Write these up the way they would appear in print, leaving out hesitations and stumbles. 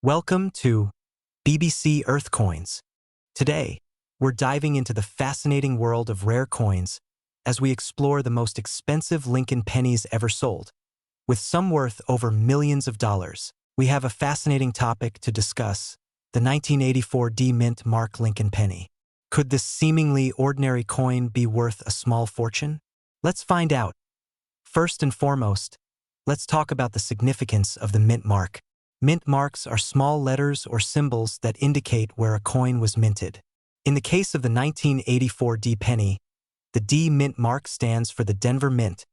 Welcome to BBC Earth Coins. Today, we're diving into the fascinating world of rare coins as we explore the most expensive Lincoln pennies ever sold. With some worth over millions of dollars, we have a fascinating topic to discuss: the 1984 D-Mint Mark Lincoln penny. Could this seemingly ordinary coin be worth a small fortune? Let's find out. First and foremost, let's talk about the significance of the mint mark. Mint marks are small letters or symbols that indicate where a coin was minted. In the case of the 1984 D penny, the D mint mark stands for the Denver Mint,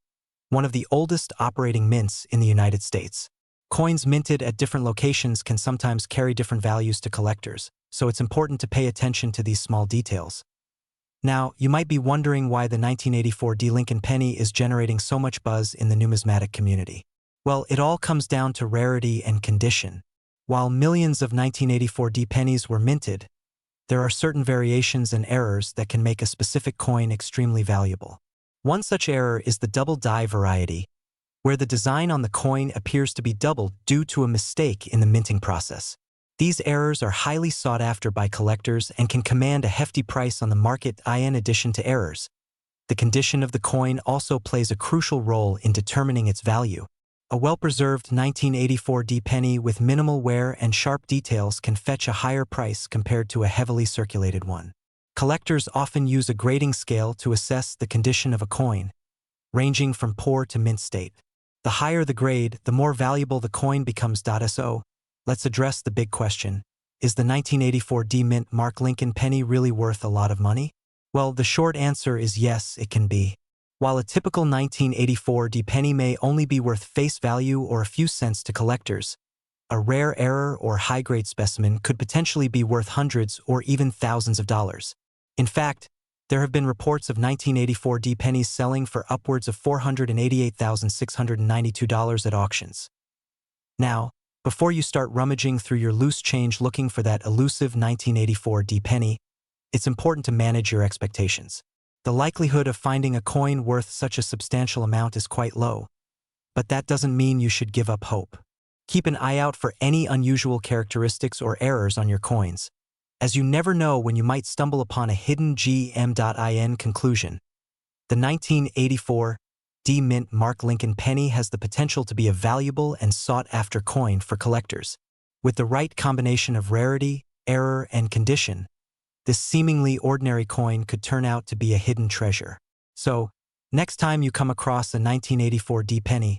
one of the oldest operating mints in the United States. Coins minted at different locations can sometimes carry different values to collectors, so it's important to pay attention to these small details. Now, you might be wondering why the 1984 D Lincoln penny is generating so much buzz in the numismatic community. Well, it all comes down to rarity and condition. While millions of 1984 D pennies were minted, there are certain variations and errors that can make a specific coin extremely valuable. One such error is the double die variety, where the design on the coin appears to be doubled due to a mistake in the minting process. These errors are highly sought after by collectors and can command a hefty price on the market. In addition to errors, the condition of the coin also plays a crucial role in determining its value. A well-preserved 1984 D penny with minimal wear and sharp details can fetch a higher price compared to a heavily circulated one. Collectors often use a grading scale to assess the condition of a coin, ranging from poor to mint state. The higher the grade, the more valuable the coin becomes. So, let's address the big question: is the 1984 D Mint Mark Lincoln penny really worth a lot of money? Well, the short answer is yes, it can be. While a typical 1984 D penny may only be worth face value or a few cents to collectors, a rare error or high-grade specimen could potentially be worth hundreds or even thousands of dollars. In fact, there have been reports of 1984 D pennies selling for upwards of $488,692 at auctions. Now, before you start rummaging through your loose change looking for that elusive 1984 D penny, it's important to manage your expectations. The likelihood of finding a coin worth such a substantial amount is quite low, but that doesn't mean you should give up hope. Keep an eye out for any unusual characteristics or errors on your coins, as you never know when you might stumble upon a hidden gem. In conclusion, the 1984 D Mint Mark Lincoln penny has the potential to be a valuable and sought-after coin for collectors. With the right combination of rarity, error, and condition, this seemingly ordinary coin could turn out to be a hidden treasure. So, next time you come across a 1984 D penny,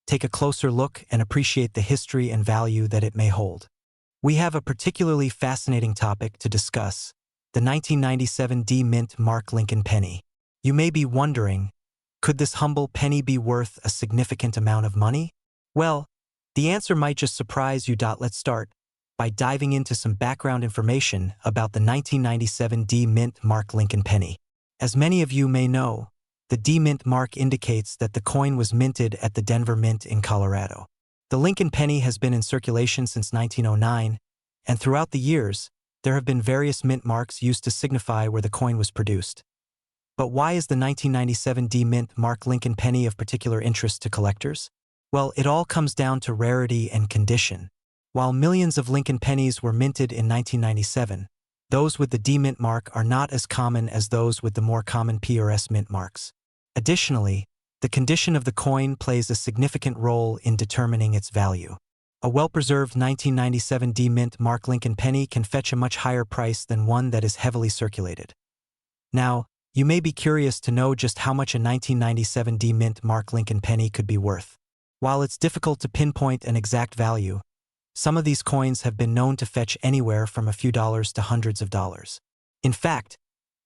take a closer look and appreciate the history and value that it may hold. We have a particularly fascinating topic to discuss: the 1997 D Mint Mark Lincoln penny. You may be wondering, could this humble penny be worth a significant amount of money? Well, the answer might just surprise you. Let's start by diving into some background information about the 1997 D Mint Mark Lincoln penny. As many of you may know, the D Mint mark indicates that the coin was minted at the Denver Mint in Colorado. The Lincoln penny has been in circulation since 1909, and throughout the years, there have been various mint marks used to signify where the coin was produced. But why is the 1997 D Mint Mark Lincoln penny of particular interest to collectors? Well, it all comes down to rarity and condition. While millions of Lincoln pennies were minted in 1997, those with the D Mint mark are not as common as those with the more common PRS mint marks. Additionally, the condition of the coin plays a significant role in determining its value. A well-preserved 1997 D Mint Mark Lincoln penny can fetch a much higher price than one that is heavily circulated. Now, you may be curious to know just how much a 1997 D Mint Mark Lincoln penny could be worth. While it's difficult to pinpoint an exact value, some of these coins have been known to fetch anywhere from a few dollars to hundreds of dollars. In fact,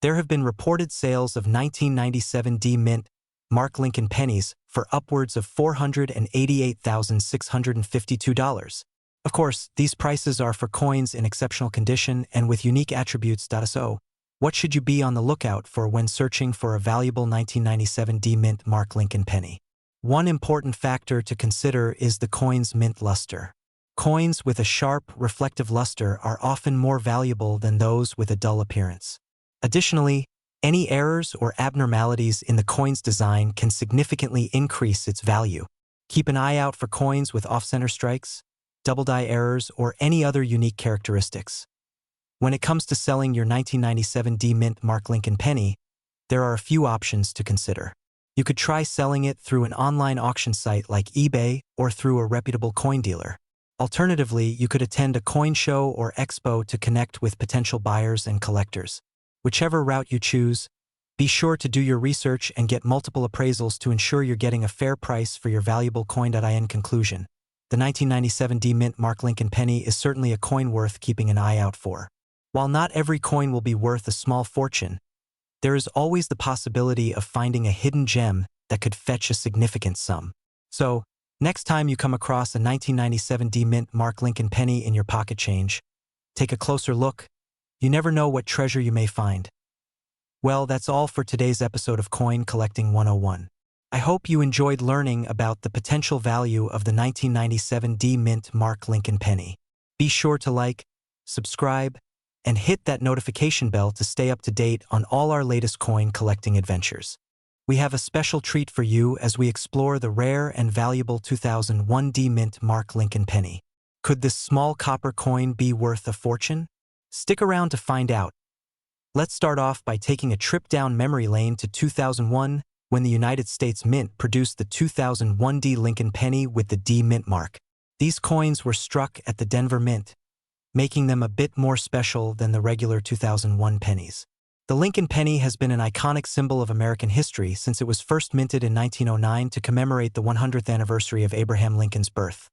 there have been reported sales of 1997 D Mint Mark Lincoln pennies for upwards of $488,652. Of course, these prices are for coins in exceptional condition and with unique attributes. So, what should you be on the lookout for when searching for a valuable 1997 D Mint Mark Lincoln penny? One important factor to consider is the coin's mint luster. Coins with a sharp, reflective luster are often more valuable than those with a dull appearance. Additionally, any errors or abnormalities in the coin's design can significantly increase its value. Keep an eye out for coins with off-center strikes, double die errors, or any other unique characteristics. When it comes to selling your 1997 D Mint Mark Lincoln penny, there are a few options to consider. You could try selling it through an online auction site like eBay or through a reputable coin dealer. Alternatively, you could attend a coin show or expo to connect with potential buyers and collectors. Whichever route you choose, be sure to do your research and get multiple appraisals to ensure you're getting a fair price for your valuable coin. In conclusion, the 1997 D Mint Mark Lincoln penny is certainly a coin worth keeping an eye out for. While not every coin will be worth a small fortune, there is always the possibility of finding a hidden gem that could fetch a significant sum. So, next time you come across a 1997 D Mint Mark Lincoln penny in your pocket change, take a closer look. You never know what treasure you may find. Well, that's all for today's episode of Coin Collecting 101. I hope you enjoyed learning about the potential value of the 1997 D Mint Mark Lincoln penny. Be sure to like, subscribe, and hit that notification bell to stay up to date on all our latest coin collecting adventures. We have a special treat for you as we explore the rare and valuable 2001 D Mint Mark Lincoln penny. Could this small copper coin be worth a fortune? Stick around to find out. Let's start off by taking a trip down memory lane to 2001, when the United States Mint produced the 2001 D Lincoln penny with the D Mint mark. These coins were struck at the Denver Mint, making them a bit more special than the regular 2001 pennies. The Lincoln penny has been an iconic symbol of American history since it was first minted in 1909 to commemorate the 100th anniversary of Abraham Lincoln's birth.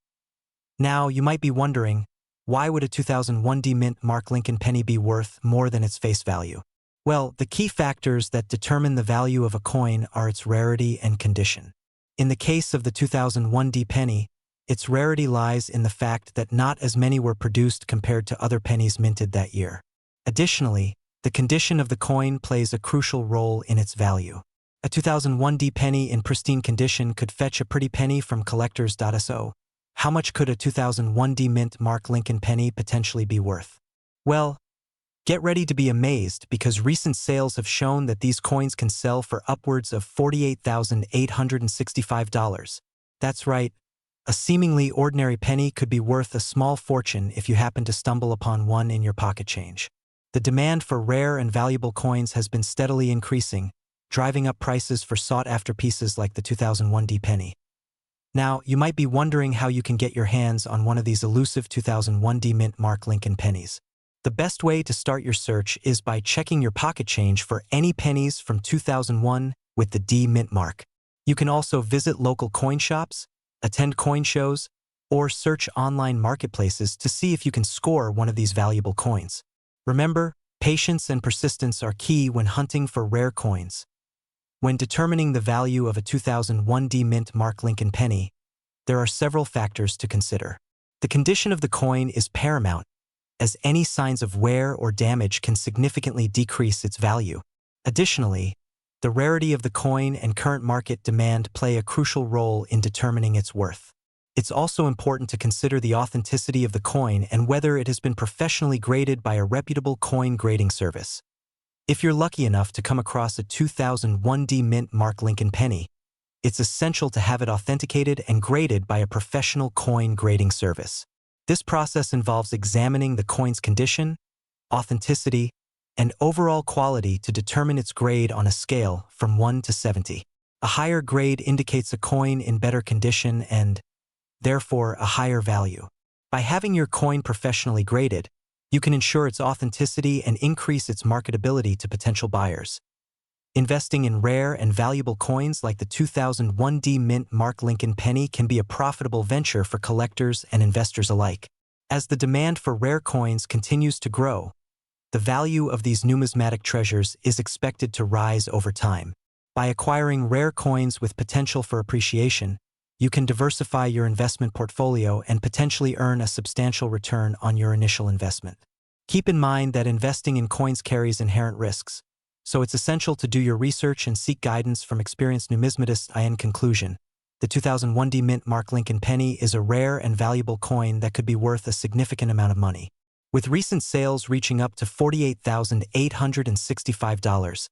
Now, you might be wondering, why would a 2001 D Mint Mark Lincoln penny be worth more than its face value? Well, the key factors that determine the value of a coin are its rarity and condition. In the case of the 2001 D penny, its rarity lies in the fact that not as many were produced compared to other pennies minted that year. Additionally, the condition of the coin plays a crucial role in its value. A 2001 D penny in pristine condition could fetch a pretty penny from collectors. So, how much could a 2001 D Mint Mark Lincoln penny potentially be worth? Well, get ready to be amazed because recent sales have shown that these coins can sell for upwards of $48,865. That's right. A seemingly ordinary penny could be worth a small fortune if you happen to stumble upon one in your pocket change. The demand for rare and valuable coins has been steadily increasing, driving up prices for sought-after pieces like the 2001 D penny. Now, you might be wondering how you can get your hands on one of these elusive 2001 D Mint Mark Lincoln pennies. The best way to start your search is by checking your pocket change for any pennies from 2001 with the D Mint mark. You can also visit local coin shops, attend coin shows, or search online marketplaces to see if you can score one of these valuable coins. Remember, patience and persistence are key when hunting for rare coins. When determining the value of a 2001 D Mint Mark Lincoln penny, there are several factors to consider. The condition of the coin is paramount, as any signs of wear or damage can significantly decrease its value. Additionally, the rarity of the coin and current market demand play a crucial role in determining its worth. It's also important to consider the authenticity of the coin and whether it has been professionally graded by a reputable coin grading service. If you're lucky enough to come across a 2001 D Mint Mark Lincoln penny, it's essential to have it authenticated and graded by a professional coin grading service. This process involves examining the coin's condition, authenticity, and overall quality to determine its grade on a scale from 1 to 70. A higher grade indicates a coin in better condition and, therefore, a higher value. By having your coin professionally graded, you can ensure its authenticity and increase its marketability to potential buyers. Investing in rare and valuable coins like the 2001 D Mint Mark Lincoln penny can be a profitable venture for collectors and investors alike. As the demand for rare coins continues to grow, the value of these numismatic treasures is expected to rise over time. By acquiring rare coins with potential for appreciation, you can diversify your investment portfolio and potentially earn a substantial return on your initial investment. Keep in mind that investing in coins carries inherent risks, so it's essential to do your research and seek guidance from experienced numismatists. In conclusion, the 2001 D Mint Mark Lincoln penny is a rare and valuable coin that could be worth a significant amount of money. With recent sales reaching up to $48,865,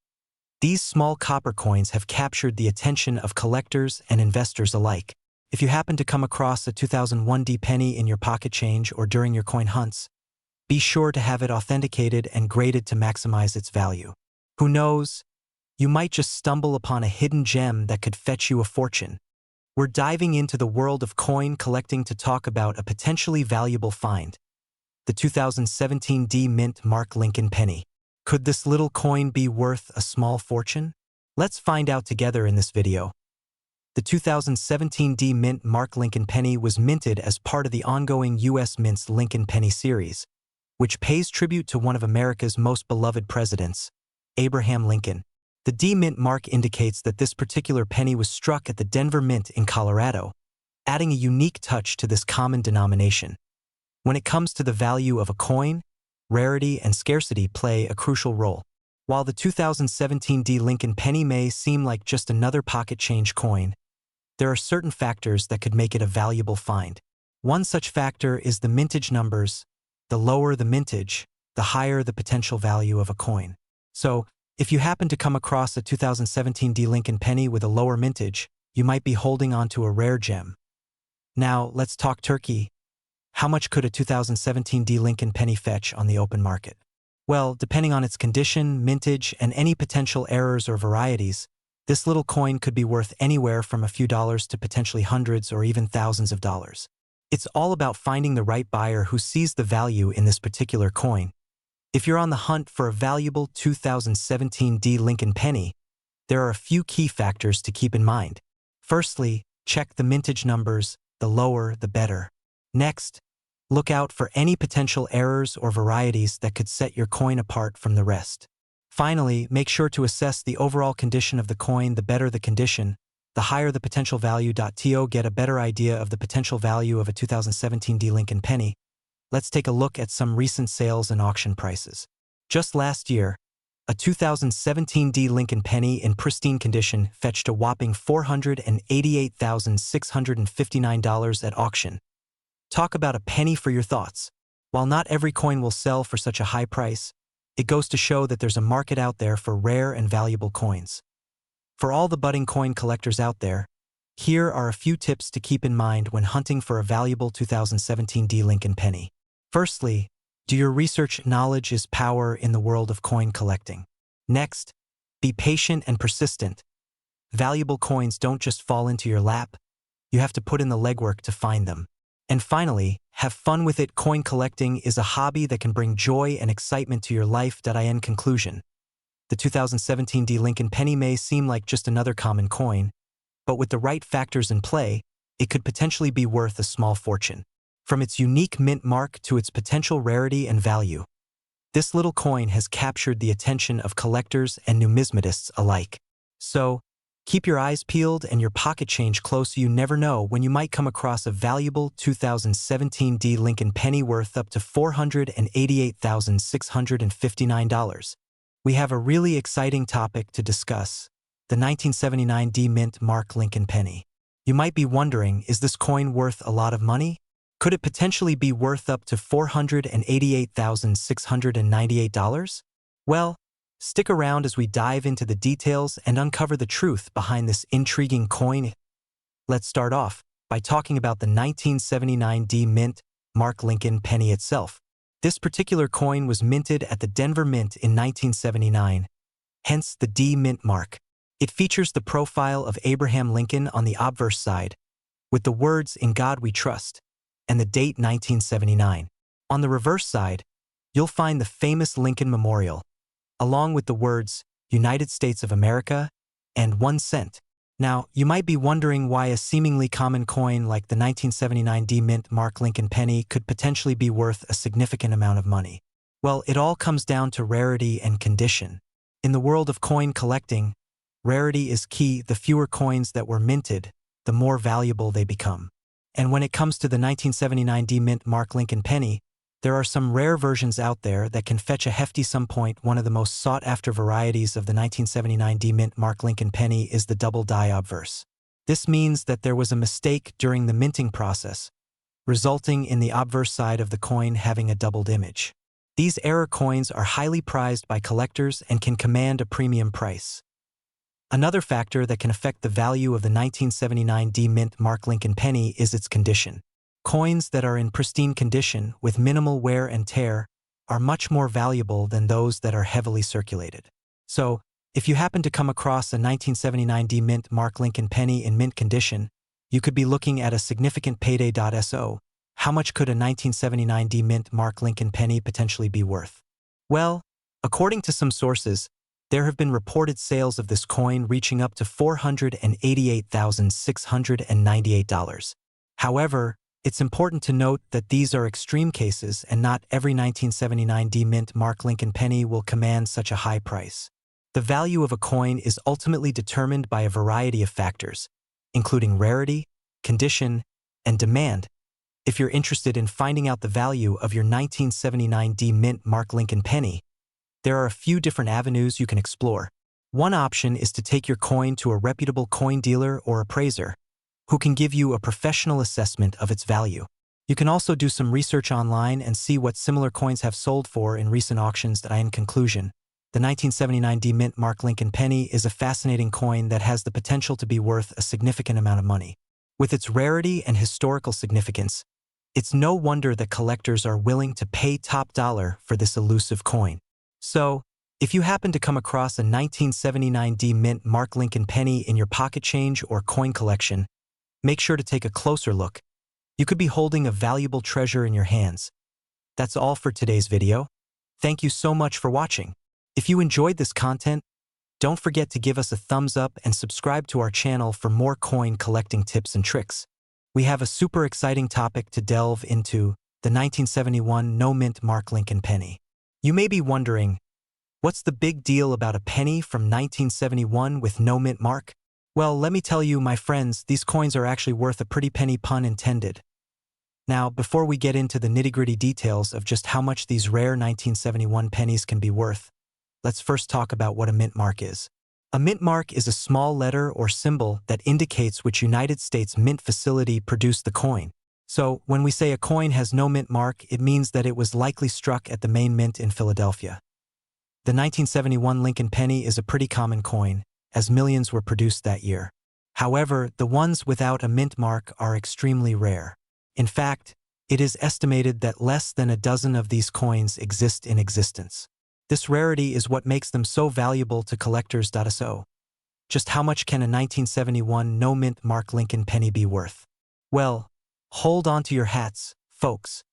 these small copper coins have captured the attention of collectors and investors alike. If you happen to come across a 2001 D penny in your pocket change or during your coin hunts, be sure to have it authenticated and graded to maximize its value. Who knows? You might just stumble upon a hidden gem that could fetch you a fortune. We're diving into the world of coin collecting to talk about a potentially valuable find, the 2017 D Mint Mark Lincoln penny. Could this little coin be worth a small fortune? Let's find out together in this video. The 2017 D Mint Mark Lincoln penny was minted as part of the ongoing U.S. Mint's Lincoln Penny series, which pays tribute to one of America's most beloved presidents, Abraham Lincoln. The D Mint mark indicates that this particular penny was struck at the Denver Mint in Colorado, adding a unique touch to this common denomination. When it comes to the value of a coin, rarity and scarcity play a crucial role. While the 2017 D Lincoln penny may seem like just another pocket change coin, there are certain factors that could make it a valuable find. One such factor is the mintage numbers. The lower the mintage, the higher the potential value of a coin. So, if you happen to come across a 2017 D Lincoln penny with a lower mintage, you might be holding on to a rare gem. Now, let's talk turkey. How much could a 2017 D Lincoln penny fetch on the open market? Well, depending on its condition, mintage, and any potential errors or varieties, this little coin could be worth anywhere from a few dollars to potentially hundreds or even thousands of dollars. It's all about finding the right buyer who sees the value in this particular coin. If you're on the hunt for a valuable 2017 D Lincoln penny, there are a few key factors to keep in mind. Firstly, check the mintage numbers, the lower the better. Next, look out for any potential errors or varieties that could set your coin apart from the rest. Finally, make sure to assess the overall condition of the coin. The better the condition, the higher the potential value. To get a better idea of the potential value of a 2017 D Lincoln penny, let's take a look at some recent sales and auction prices. Just last year, a 2017 D Lincoln penny in pristine condition fetched a whopping $488,659 at auction. Talk about a penny for your thoughts. While not every coin will sell for such a high price, it goes to show that there's a market out there for rare and valuable coins. For all the budding coin collectors out there, here are a few tips to keep in mind when hunting for a valuable 2017 D Lincoln penny. Firstly, do your research. Knowledge is power in the world of coin collecting. Next, be patient and persistent. Valuable coins don't just fall into your lap. You have to put in the legwork to find them. And finally, have fun with it. Coin collecting is a hobby that can bring joy and excitement to your life. In conclusion, the 2017 D Lincoln penny may seem like just another common coin, but with the right factors in play, it could potentially be worth a small fortune. From its unique mint mark to its potential rarity and value, this little coin has captured the attention of collectors and numismatists alike. So, keep your eyes peeled and your pocket change close. You never know when you might come across a valuable 2017 D Lincoln penny worth up to $488,659. We have a really exciting topic to discuss: the 1979 D Mint Mark Lincoln penny. You might be wondering, is this coin worth a lot of money? Could it potentially be worth up to $488,698? Well, stick around as we dive into the details and uncover the truth behind this intriguing coin. Let's start off by talking about the 1979 D Mint Mark Lincoln penny itself. This particular coin was minted at the Denver Mint in 1979, hence the D Mint mark. It features the profile of Abraham Lincoln on the obverse side, with the words "In God We Trust," and the date 1979. On the reverse side, you'll find the famous Lincoln Memorial, along with the words "United States of America" and 1 cent. Now, you might be wondering why a seemingly common coin like the 1979 D Mint Mark Lincoln penny could potentially be worth a significant amount of money. Well, it all comes down to rarity and condition. In the world of coin collecting, rarity is key. The fewer coins that were minted, the more valuable they become. And when it comes to the 1979 D Mint Mark Lincoln penny, there are some rare versions out there that can fetch a hefty sum. One of the most sought-after varieties of the 1979 D Mint Mark Lincoln penny is the double die obverse. This means that there was a mistake during the minting process, resulting in the obverse side of the coin having a doubled image. These error coins are highly prized by collectors and can command a premium price. Another factor that can affect the value of the 1979 D Mint Mark Lincoln penny is its condition. Coins that are in pristine condition with minimal wear and tear are much more valuable than those that are heavily circulated. So, if you happen to come across a 1979 D Mint Mark Lincoln penny in mint condition, you could be looking at a significant payday. So, how much could a 1979 D Mint Mark Lincoln penny potentially be worth? Well, according to some sources, there have been reported sales of this coin reaching up to $488,698. However, it's important to note that these are extreme cases and not every 1979 D Mint Mark Lincoln penny will command such a high price. The value of a coin is ultimately determined by a variety of factors, including rarity, condition, and demand. If you're interested in finding out the value of your 1979 D Mint Mark Lincoln penny, there are a few different avenues you can explore. One option is to take your coin to a reputable coin dealer or appraiser, who can give you a professional assessment of its value. You can also do some research online and see what similar coins have sold for in recent auctions. In conclusion, the 1979 D Mint Mark Lincoln penny is a fascinating coin that has the potential to be worth a significant amount of money. With its rarity and historical significance, it's no wonder that collectors are willing to pay top dollar for this elusive coin. So, if you happen to come across a 1979 D Mint Mark Lincoln penny in your pocket change or coin collection, make sure to take a closer look. You could be holding a valuable treasure in your hands. That's all for today's video. Thank you so much for watching. If you enjoyed this content, don't forget to give us a thumbs up and subscribe to our channel for more coin collecting tips and tricks. We have a super exciting topic to delve into, the 1971 No Mint Mark Lincoln penny. You may be wondering, what's the big deal about a penny from 1971 with no mint mark? Well, let me tell you, my friends, these coins are actually worth a pretty penny, pun intended. Now, before we get into the nitty-gritty details of just how much these rare 1971 pennies can be worth, let's first talk about what a mint mark is. A mint mark is a small letter or symbol that indicates which United States mint facility produced the coin. So, when we say a coin has no mint mark, it means that it was likely struck at the main mint in Philadelphia. The 1971 Lincoln penny is a pretty common coin, as millions were produced that year. However, the ones without a mint mark are extremely rare. In fact, it is estimated that less than a dozen of these coins exist in existence. This rarity is what makes them so valuable to collectors. So, just how much can a 1971 no mint Mark Lincoln penny be worth? Well, hold on to your hats, folks,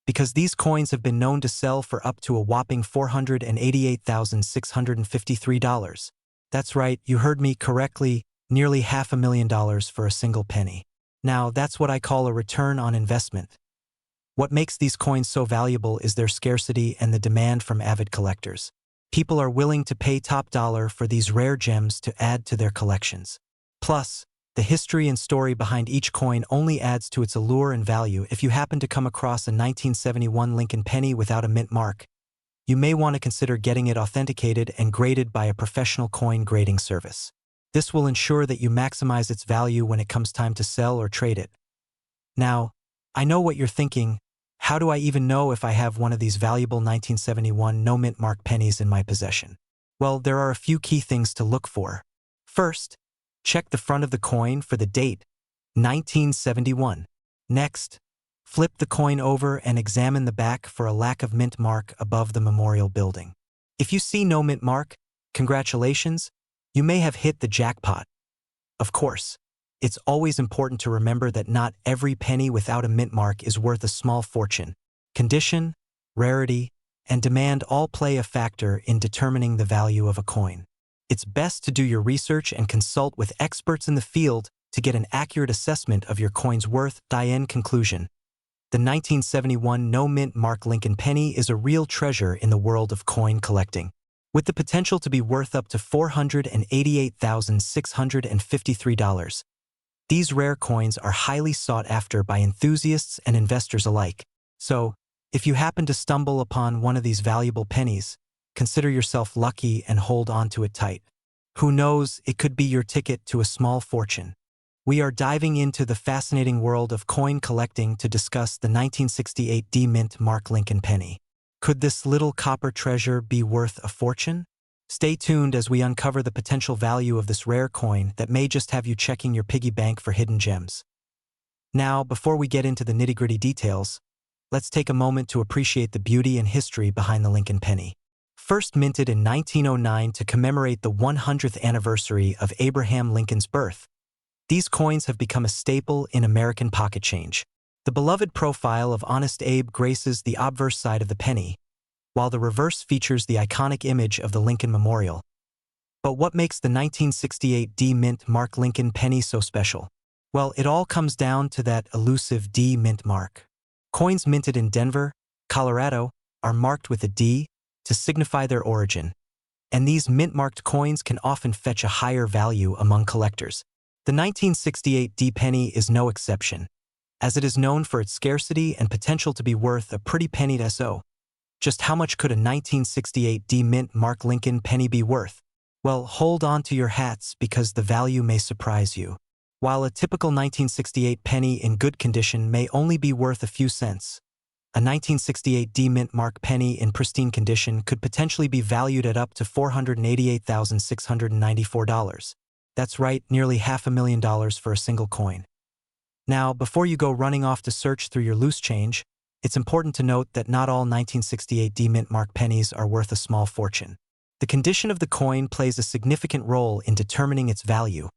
because these coins have been known to sell for up to a whopping $488,653. That's right, you heard me correctly, nearly $500,000 for a single penny. Now, that's what I call a return on investment. What makes these coins so valuable is their scarcity and the demand from avid collectors. People are willing to pay top dollar for these rare gems to add to their collections. Plus, the history and story behind each coin only adds to its allure and value. If you happen to come across a 1971 Lincoln penny without a mint mark, you may want to consider getting it authenticated and graded by a professional coin grading service. This will ensure that you maximize its value when it comes time to sell or trade it. Now, I know what you're thinking. How do I even know if I have one of these valuable 1971 no mint mark pennies in my possession? Well, there are a few key things to look for. First, check the front of the coin for the date, 1971. Next, flip the coin over and examine the back for a lack of mint mark above the memorial building. If you see no mint mark, congratulations, you may have hit the jackpot. Of course, it's always important to remember that not every penny without a mint mark is worth a small fortune. Condition, rarity, and demand all play a factor in determining the value of a coin. It's best to do your research and consult with experts in the field to get an accurate assessment of your coin's worth. In conclusion, the 1971 no mint Mark Lincoln penny is a real treasure in the world of coin collecting, with the potential to be worth up to $488,653. These rare coins are highly sought after by enthusiasts and investors alike. So, if you happen to stumble upon one of these valuable pennies, consider yourself lucky and hold on to it tight. Who knows, it could be your ticket to a small fortune. We are diving into the fascinating world of coin collecting to discuss the 1968 D Mint Mark Lincoln penny. Could this little copper treasure be worth a fortune? Stay tuned as we uncover the potential value of this rare coin that may just have you checking your piggy bank for hidden gems. Now, before we get into the nitty-gritty details, let's take a moment to appreciate the beauty and history behind the Lincoln penny. First minted in 1909 to commemorate the 100th anniversary of Abraham Lincoln's birth, these coins have become a staple in American pocket change. The beloved profile of Honest Abe graces the obverse side of the penny, while the reverse features the iconic image of the Lincoln Memorial. But what makes the 1968 D Mint Mark Lincoln penny so special? Well, it all comes down to that elusive D Mint mark. Coins minted in Denver, Colorado, are marked with a D to signify their origin, and these mint-marked coins can often fetch a higher value among collectors. The 1968 D penny is no exception, as it is known for its scarcity and potential to be worth a pretty penny so. Just how much could a 1968 D Mint Mark Lincoln penny be worth? Well, hold on to your hats because the value may surprise you. While a typical 1968 penny in good condition may only be worth a few cents, a 1968 D Mint Mark penny in pristine condition could potentially be valued at up to $488,694. That's right, nearly $500,000 for a single coin. Now, before you go running off to search through your loose change, it's important to note that not all 1968 D Mint Mark pennies are worth a small fortune. The condition of the coin plays a significant role in determining its value,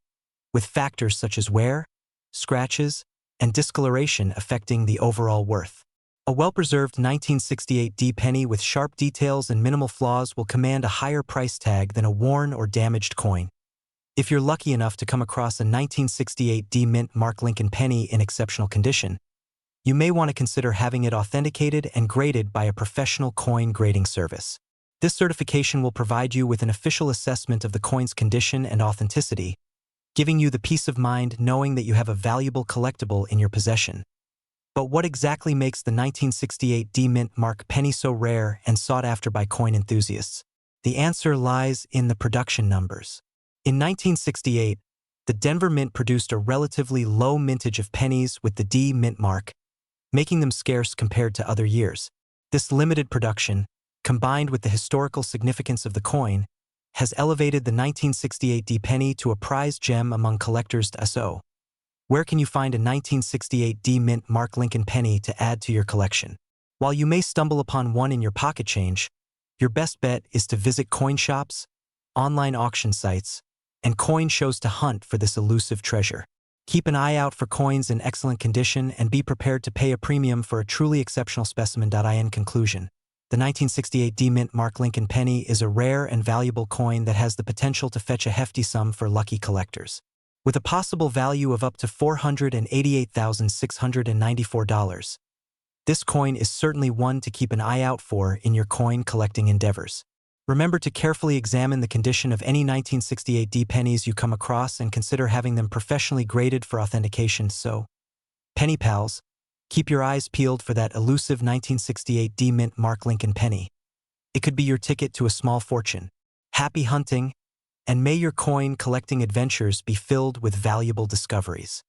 with factors such as wear, scratches, and discoloration affecting the overall worth. A well-preserved 1968 D penny with sharp details and minimal flaws will command a higher price tag than a worn or damaged coin. If you're lucky enough to come across a 1968 D Mint Mark Lincoln penny in exceptional condition, you may want to consider having it authenticated and graded by a professional coin grading service. This certification will provide you with an official assessment of the coin's condition and authenticity, giving you the peace of mind knowing that you have a valuable collectible in your possession. But what exactly makes the 1968 D Mint Mark penny so rare and sought after by coin enthusiasts? The answer lies in the production numbers. In 1968, the Denver Mint produced a relatively low mintage of pennies with the D Mint mark, making them scarce compared to other years. This limited production, combined with the historical significance of the coin, has elevated the 1968 D penny to a prized gem among collectors. So, where can you find a 1968 D Mint Mark Lincoln penny to add to your collection? While you may stumble upon one in your pocket change, your best bet is to visit coin shops, online auction sites, and coin shows to hunt for this elusive treasure. Keep an eye out for coins in excellent condition and be prepared to pay a premium for a truly exceptional specimen. In conclusion, the 1968 D Mint Mark Lincoln penny is a rare and valuable coin that has the potential to fetch a hefty sum for lucky collectors. With a possible value of up to $488,694, this coin is certainly one to keep an eye out for in your coin collecting endeavors. Remember to carefully examine the condition of any 1968 D pennies you come across and consider having them professionally graded for authentication. So, penny pals, keep your eyes peeled for that elusive 1968 D Mint Mark Lincoln penny. It could be your ticket to a small fortune. Happy hunting, and may your coin collecting adventures be filled with valuable discoveries.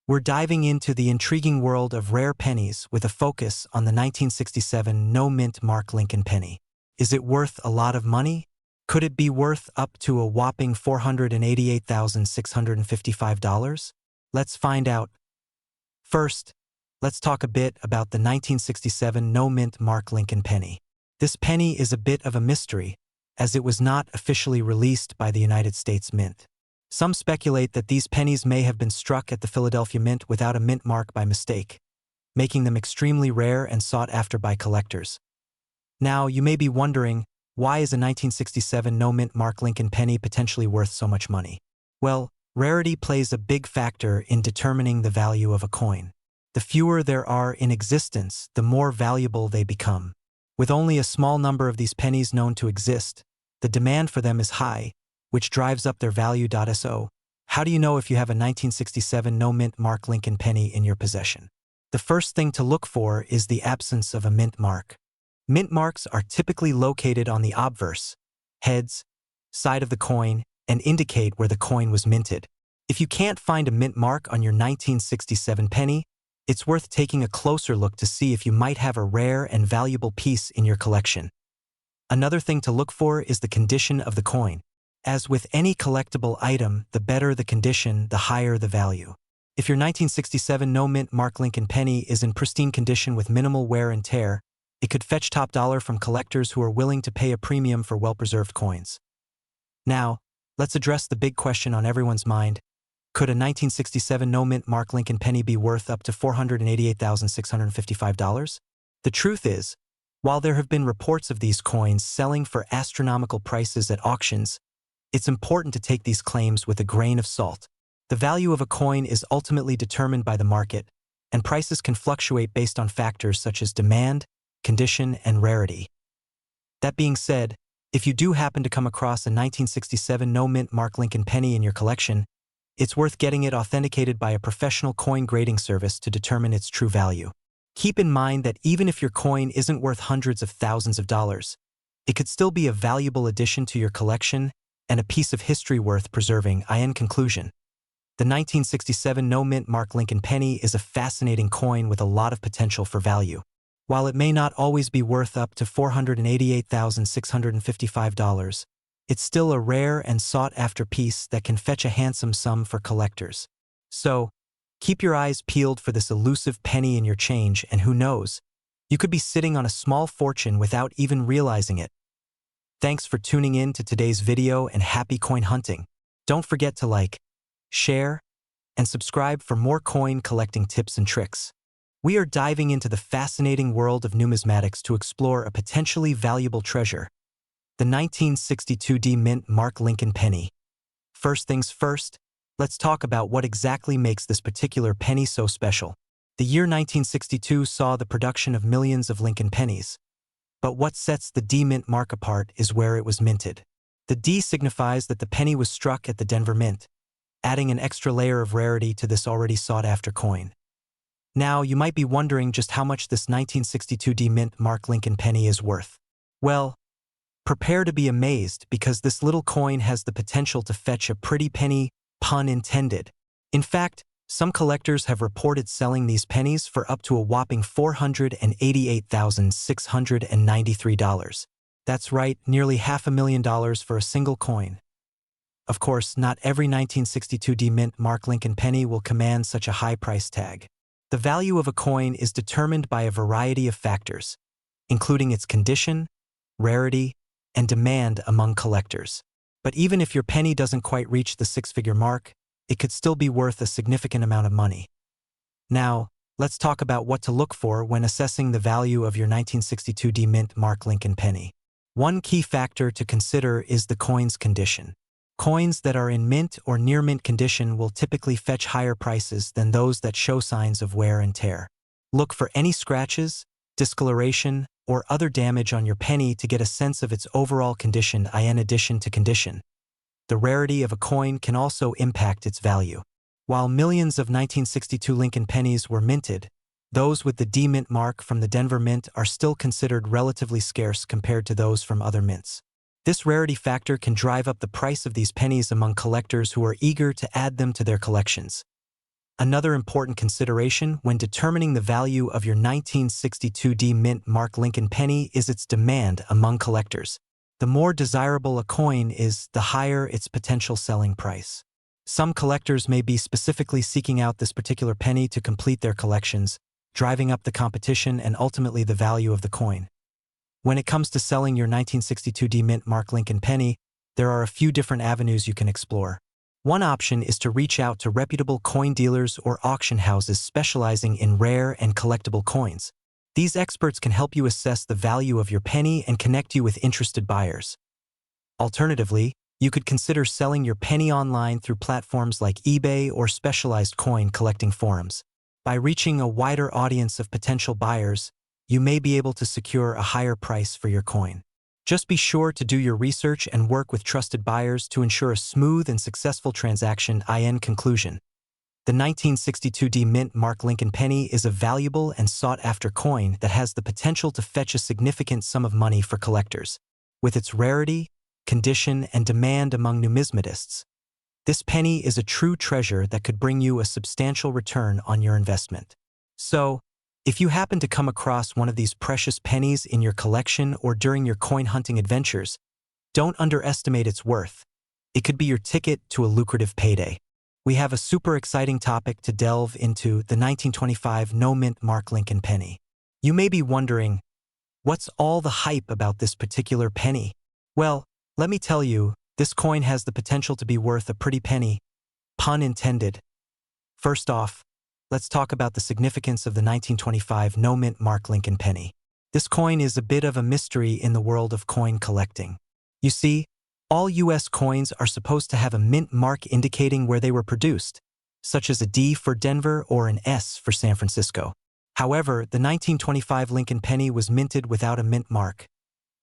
We're diving into the intriguing world of rare pennies with a focus on the 1967 No Mint Mark Lincoln penny. Is it worth a lot of money? Could it be worth up to a whopping $488,655? Let's find out. First, let's talk a bit about the 1967 No Mint Mark Lincoln penny. This penny is a bit of a mystery, as it was not officially released by the United States Mint. Some speculate that these pennies may have been struck at the Philadelphia Mint without a mint mark by mistake, making them extremely rare and sought after by collectors. Now, you may be wondering, why is a 1967 No Mint Mark Lincoln penny potentially worth so much money? Well, rarity plays a big factor in determining the value of a coin. The fewer there are in existence, the more valuable they become. With only a small number of these pennies known to exist, the demand for them is high, which drives up their value. So, how do you know if you have a 1967 No Mint Mark Lincoln penny in your possession? The first thing to look for is the absence of a mint mark. Mint marks are typically located on the obverse, heads, side of the coin, and indicate where the coin was minted. If you can't find a mint mark on your 1967 penny, it's worth taking a closer look to see if you might have a rare and valuable piece in your collection. Another thing to look for is the condition of the coin. As with any collectible item, the better the condition, the higher the value. If your 1967 no-mint Mark Lincoln penny is in pristine condition with minimal wear and tear, it could fetch top dollar from collectors who are willing to pay a premium for well-preserved coins. Now, let's address the big question on everyone's mind. Could a 1967 no-mint Mark Lincoln penny be worth up to $488,655? The truth is, while there have been reports of these coins selling for astronomical prices at auctions, it's important to take these claims with a grain of salt. The value of a coin is ultimately determined by the market, and prices can fluctuate based on factors such as demand, condition, and rarity. That being said, if you do happen to come across a 1967 no-mint Mark Lincoln penny in your collection, it's worth getting it authenticated by a professional coin grading service to determine its true value. Keep in mind that even if your coin isn't worth hundreds of thousands of dollars, it could still be a valuable addition to your collection and a piece of history worth preserving. In conclusion, the 1967 no-mint Mark Lincoln penny is a fascinating coin with a lot of potential for value. While it may not always be worth up to $488,655, it's still a rare and sought-after piece that can fetch a handsome sum for collectors. So, keep your eyes peeled for this elusive penny in your change, and who knows, you could be sitting on a small fortune without even realizing it. Thanks for tuning in to today's video and happy coin hunting. Don't forget to like, share, and subscribe for more coin collecting tips and tricks. We are diving into the fascinating world of numismatics to explore a potentially valuable treasure, the 1962 mint Mark Lincoln penny. First things first, let's talk about what exactly makes this particular penny so special. The year 1962 saw the production of millions of Lincoln pennies. But what sets the D mint mark apart is where it was minted. The D signifies that the penny was struck at the Denver Mint, adding an extra layer of rarity to this already sought-after coin. Now, you might be wondering just how much this 1962 D mint Mark Lincoln penny is worth. Well, prepare to be amazed because this little coin has the potential to fetch a pretty penny, pun intended. In fact, some collectors have reported selling these pennies for up to a whopping $488,693. That's right, nearly $500,000 for a single coin. Of course, not every 1962 D mint Mark Lincoln penny will command such a high price tag. The value of a coin is determined by a variety of factors, including its condition, rarity, and demand among collectors. But even if your penny doesn't quite reach the six-figure mark, it could still be worth a significant amount of money. Now, let's talk about what to look for when assessing the value of your 1962 D mint Mark Lincoln penny. One key factor to consider is the coin's condition. Coins that are in mint or near mint condition will typically fetch higher prices than those that show signs of wear and tear. Look for any scratches, discoloration, or other damage on your penny to get a sense of its overall condition. In addition to condition, the rarity of a coin can also impact its value. While millions of 1962 Lincoln pennies were minted, those with the D mint mark from the Denver Mint are still considered relatively scarce compared to those from other mints. This rarity factor can drive up the price of these pennies among collectors who are eager to add them to their collections. Another important consideration when determining the value of your 1962 D mint Mark Lincoln penny is its demand among collectors. The more desirable a coin is, the higher its potential selling price. Some collectors may be specifically seeking out this particular penny to complete their collections, driving up the competition and ultimately the value of the coin. When it comes to selling your 1962 D mint Mark Lincoln penny, there are a few different avenues you can explore. One option is to reach out to reputable coin dealers or auction houses specializing in rare and collectible coins. These experts can help you assess the value of your penny and connect you with interested buyers. Alternatively, you could consider selling your penny online through platforms like eBay or specialized coin collecting forums. By reaching a wider audience of potential buyers, you may be able to secure a higher price for your coin. Just be sure to do your research and work with trusted buyers to ensure a smooth and successful transaction. In conclusion, the 1962 D mint Mark Lincoln penny is a valuable and sought-after coin that has the potential to fetch a significant sum of money for collectors. With its rarity, condition, and demand among numismatists, this penny is a true treasure that could bring you a substantial return on your investment. So, If you happen to come across one of these precious pennies in your collection or during your coin hunting adventures, don't underestimate its worth. It could be your ticket to a lucrative payday. We have a super exciting topic to delve into: the 1925 no-mint Mark Lincoln penny. You may be wondering, what's all the hype about this particular penny? Well, let me tell you, this coin has the potential to be worth a pretty penny, pun intended. First off, let's talk about the significance of the 1925 no-mint Mark Lincoln penny. This coin is a bit of a mystery in the world of coin collecting. You see, all U.S. coins are supposed to have a mint mark indicating where they were produced, such as a D for Denver or an S for San Francisco. However, the 1925 Lincoln penny was minted without a mint mark,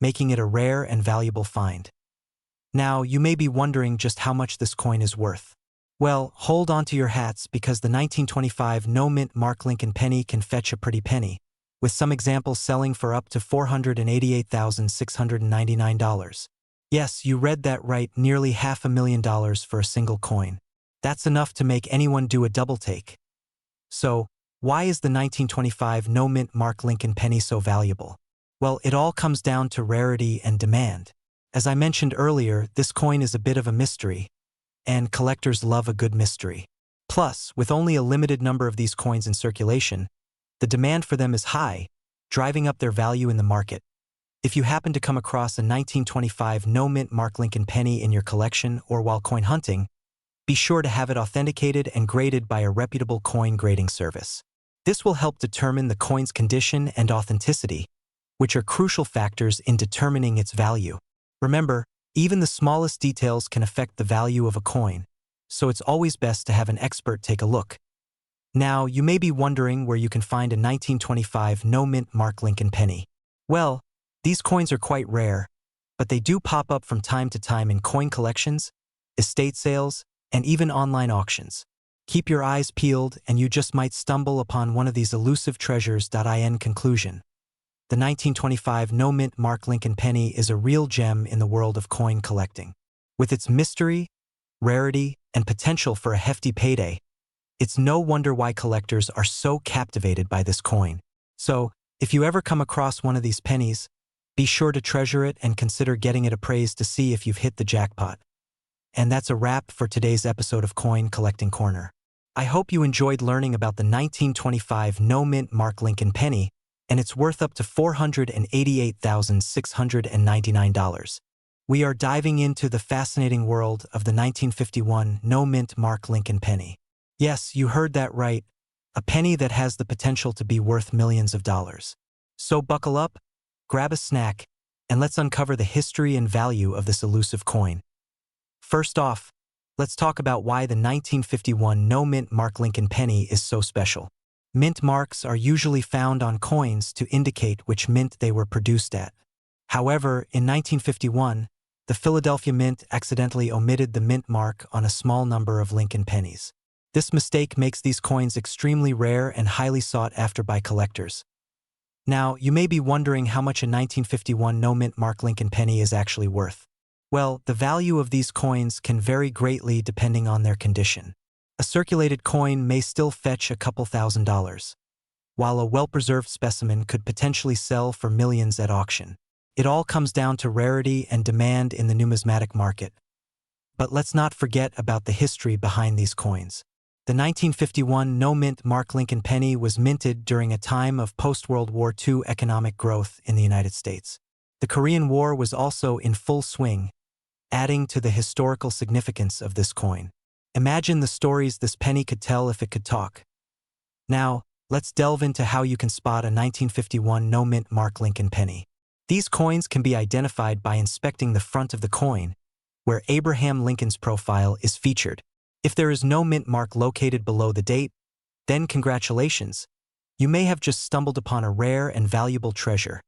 making it a rare and valuable find. Now, you may be wondering just how much this coin is worth. Well, hold on to your hats, because the 1925 no-mint Mark Lincoln penny can fetch a pretty penny, with some examples selling for up to $488,699. Yes, you read that right, nearly $500,000 for a single coin. That's enough to make anyone do a double take. So, why is the 1925 no-mint Mark Lincoln penny so valuable? Well, it all comes down to rarity and demand. As I mentioned earlier, this coin is a bit of a mystery, and collectors love a good mystery. Plus, with only a limited number of these coins in circulation, the demand for them is high, driving up their value in the market. If you happen to come across a 1925 no-mint Mark Lincoln penny in your collection or while coin hunting, be sure to have it authenticated and graded by a reputable coin grading service. This will help determine the coin's condition and authenticity, which are crucial factors in determining its value. Remember, even the smallest details can affect the value of a coin, so it's always best to have an expert take a look. Now, you may be wondering where you can find a 1925 no-mint Mark Lincoln penny. Well, these coins are quite rare, but they do pop up from time to time in coin collections, estate sales, and even online auctions. Keep your eyes peeled, and you just might stumble upon one of these elusive treasures. In conclusion, the 1925 no-mint Mark Lincoln penny is a real gem in the world of coin collecting. With its mystery, rarity, and potential for a hefty payday, it's no wonder why collectors are so captivated by this coin. So, if you ever come across one of these pennies, be sure to treasure it and consider getting it appraised to see if you've hit the jackpot. And that's a wrap for today's episode of Coin Collecting Corner. I hope you enjoyed learning about the 1925 no-mint Mark Lincoln penny, and it's worth up to $488,699. We are diving into the fascinating world of the 1951 no-mint Mark Lincoln penny. Yes, you heard that right, a penny that has the potential to be worth millions of dollars. So buckle up, grab a snack, and let's uncover the history and value of this elusive coin. First off, let's talk about why the 1951 no-mint Mark Lincoln penny is so special. Mint marks are usually found on coins to indicate which mint they were produced at. However, in 1951, the Philadelphia Mint accidentally omitted the mint mark on a small number of Lincoln pennies. This mistake makes these coins extremely rare and highly sought after by collectors. Now, you may be wondering how much a 1951 no-mint Mark Lincoln penny is actually worth. Well, the value of these coins can vary greatly depending on their condition. A circulated coin may still fetch a couple $1,000s, while a well-preserved specimen could potentially sell for millions at auction. It all comes down to rarity and demand in the numismatic market. But let's not forget about the history behind these coins. The 1951 no-mint Mark Lincoln penny was minted during a time of post-World War II economic growth in the United States. The Korean War was also in full swing, adding to the historical significance of this coin. Imagine the stories this penny could tell if it could talk. Now, let's delve into how you can spot a 1951 no-mint Mark Lincoln penny. These coins can be identified by inspecting the front of the coin, where Abraham Lincoln's profile is featured. If there is no mint mark located below the date, then congratulations, you may have just stumbled upon a rare and valuable treasure.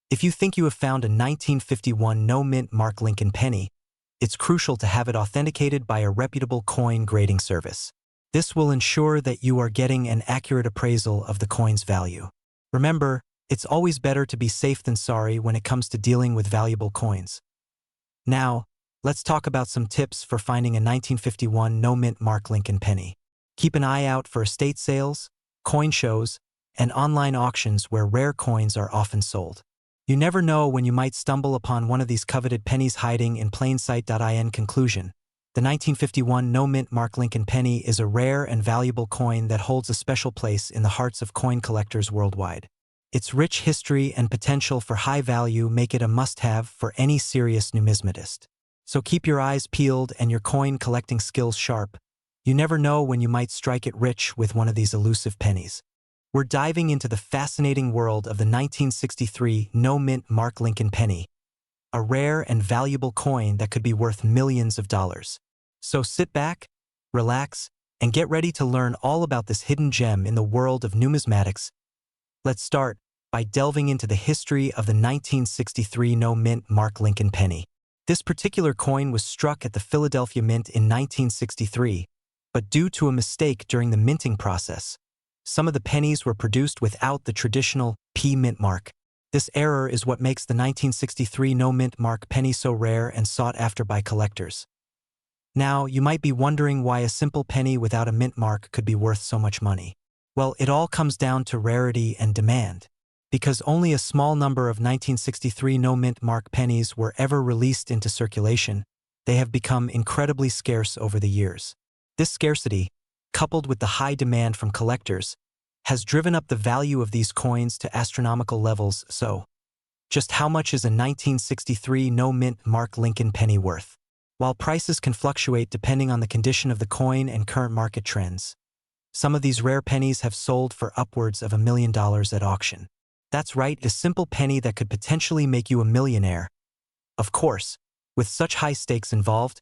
If you think you have found a 1951 no-mint Mark Lincoln penny, it's crucial to have it authenticated by a reputable coin grading service. This will ensure that you are getting an accurate appraisal of the coin's value. Remember, it's always better to be safe than sorry when it comes to dealing with valuable coins. Now, let's talk about some tips for finding a 1951 no-mint Mark Lincoln penny. Keep an eye out for estate sales, coin shows, and online auctions where rare coins are often sold. You never know when you might stumble upon one of these coveted pennies hiding in plain sight. In conclusion, the 1951 no-mint Mark Lincoln penny is a rare and valuable coin that holds a special place in the hearts of coin collectors worldwide. Its rich history and potential for high value make it a must-have for any serious numismatist. So keep your eyes peeled and your coin collecting skills sharp. You never know when you might strike it rich with one of these elusive pennies. We're diving into the fascinating world of the 1963 no-mint Mark Lincoln penny, a rare and valuable coin that could be worth millions of dollars. So sit back, relax, and get ready to learn all about this hidden gem in the world of numismatics. Let's start by delving into the history of the 1963 no-mint Mark Lincoln penny. This particular coin was struck at the Philadelphia Mint in 1963, but due to a mistake during the minting process, some of the pennies were produced without the traditional P mint mark. This error is what makes the 1963 no-mint Mark penny so rare and sought after by collectors. Now, you might be wondering why a simple penny without a mint mark could be worth so much money. Well, it all comes down to rarity and demand. Because only a small number of 1963 no-mint Mark pennies were ever released into circulation, they have become incredibly scarce over the years. This scarcity, coupled with the high demand from collectors, has driven up the value of these coins to astronomical levels. So, just how much is a 1963 no-mint Mark Lincoln penny worth? While prices can fluctuate depending on the condition of the coin and current market trends, some of these rare pennies have sold for upwards of $1 million at auction. That's right, a simple penny that could potentially make you a millionaire. Of course, with such high stakes involved,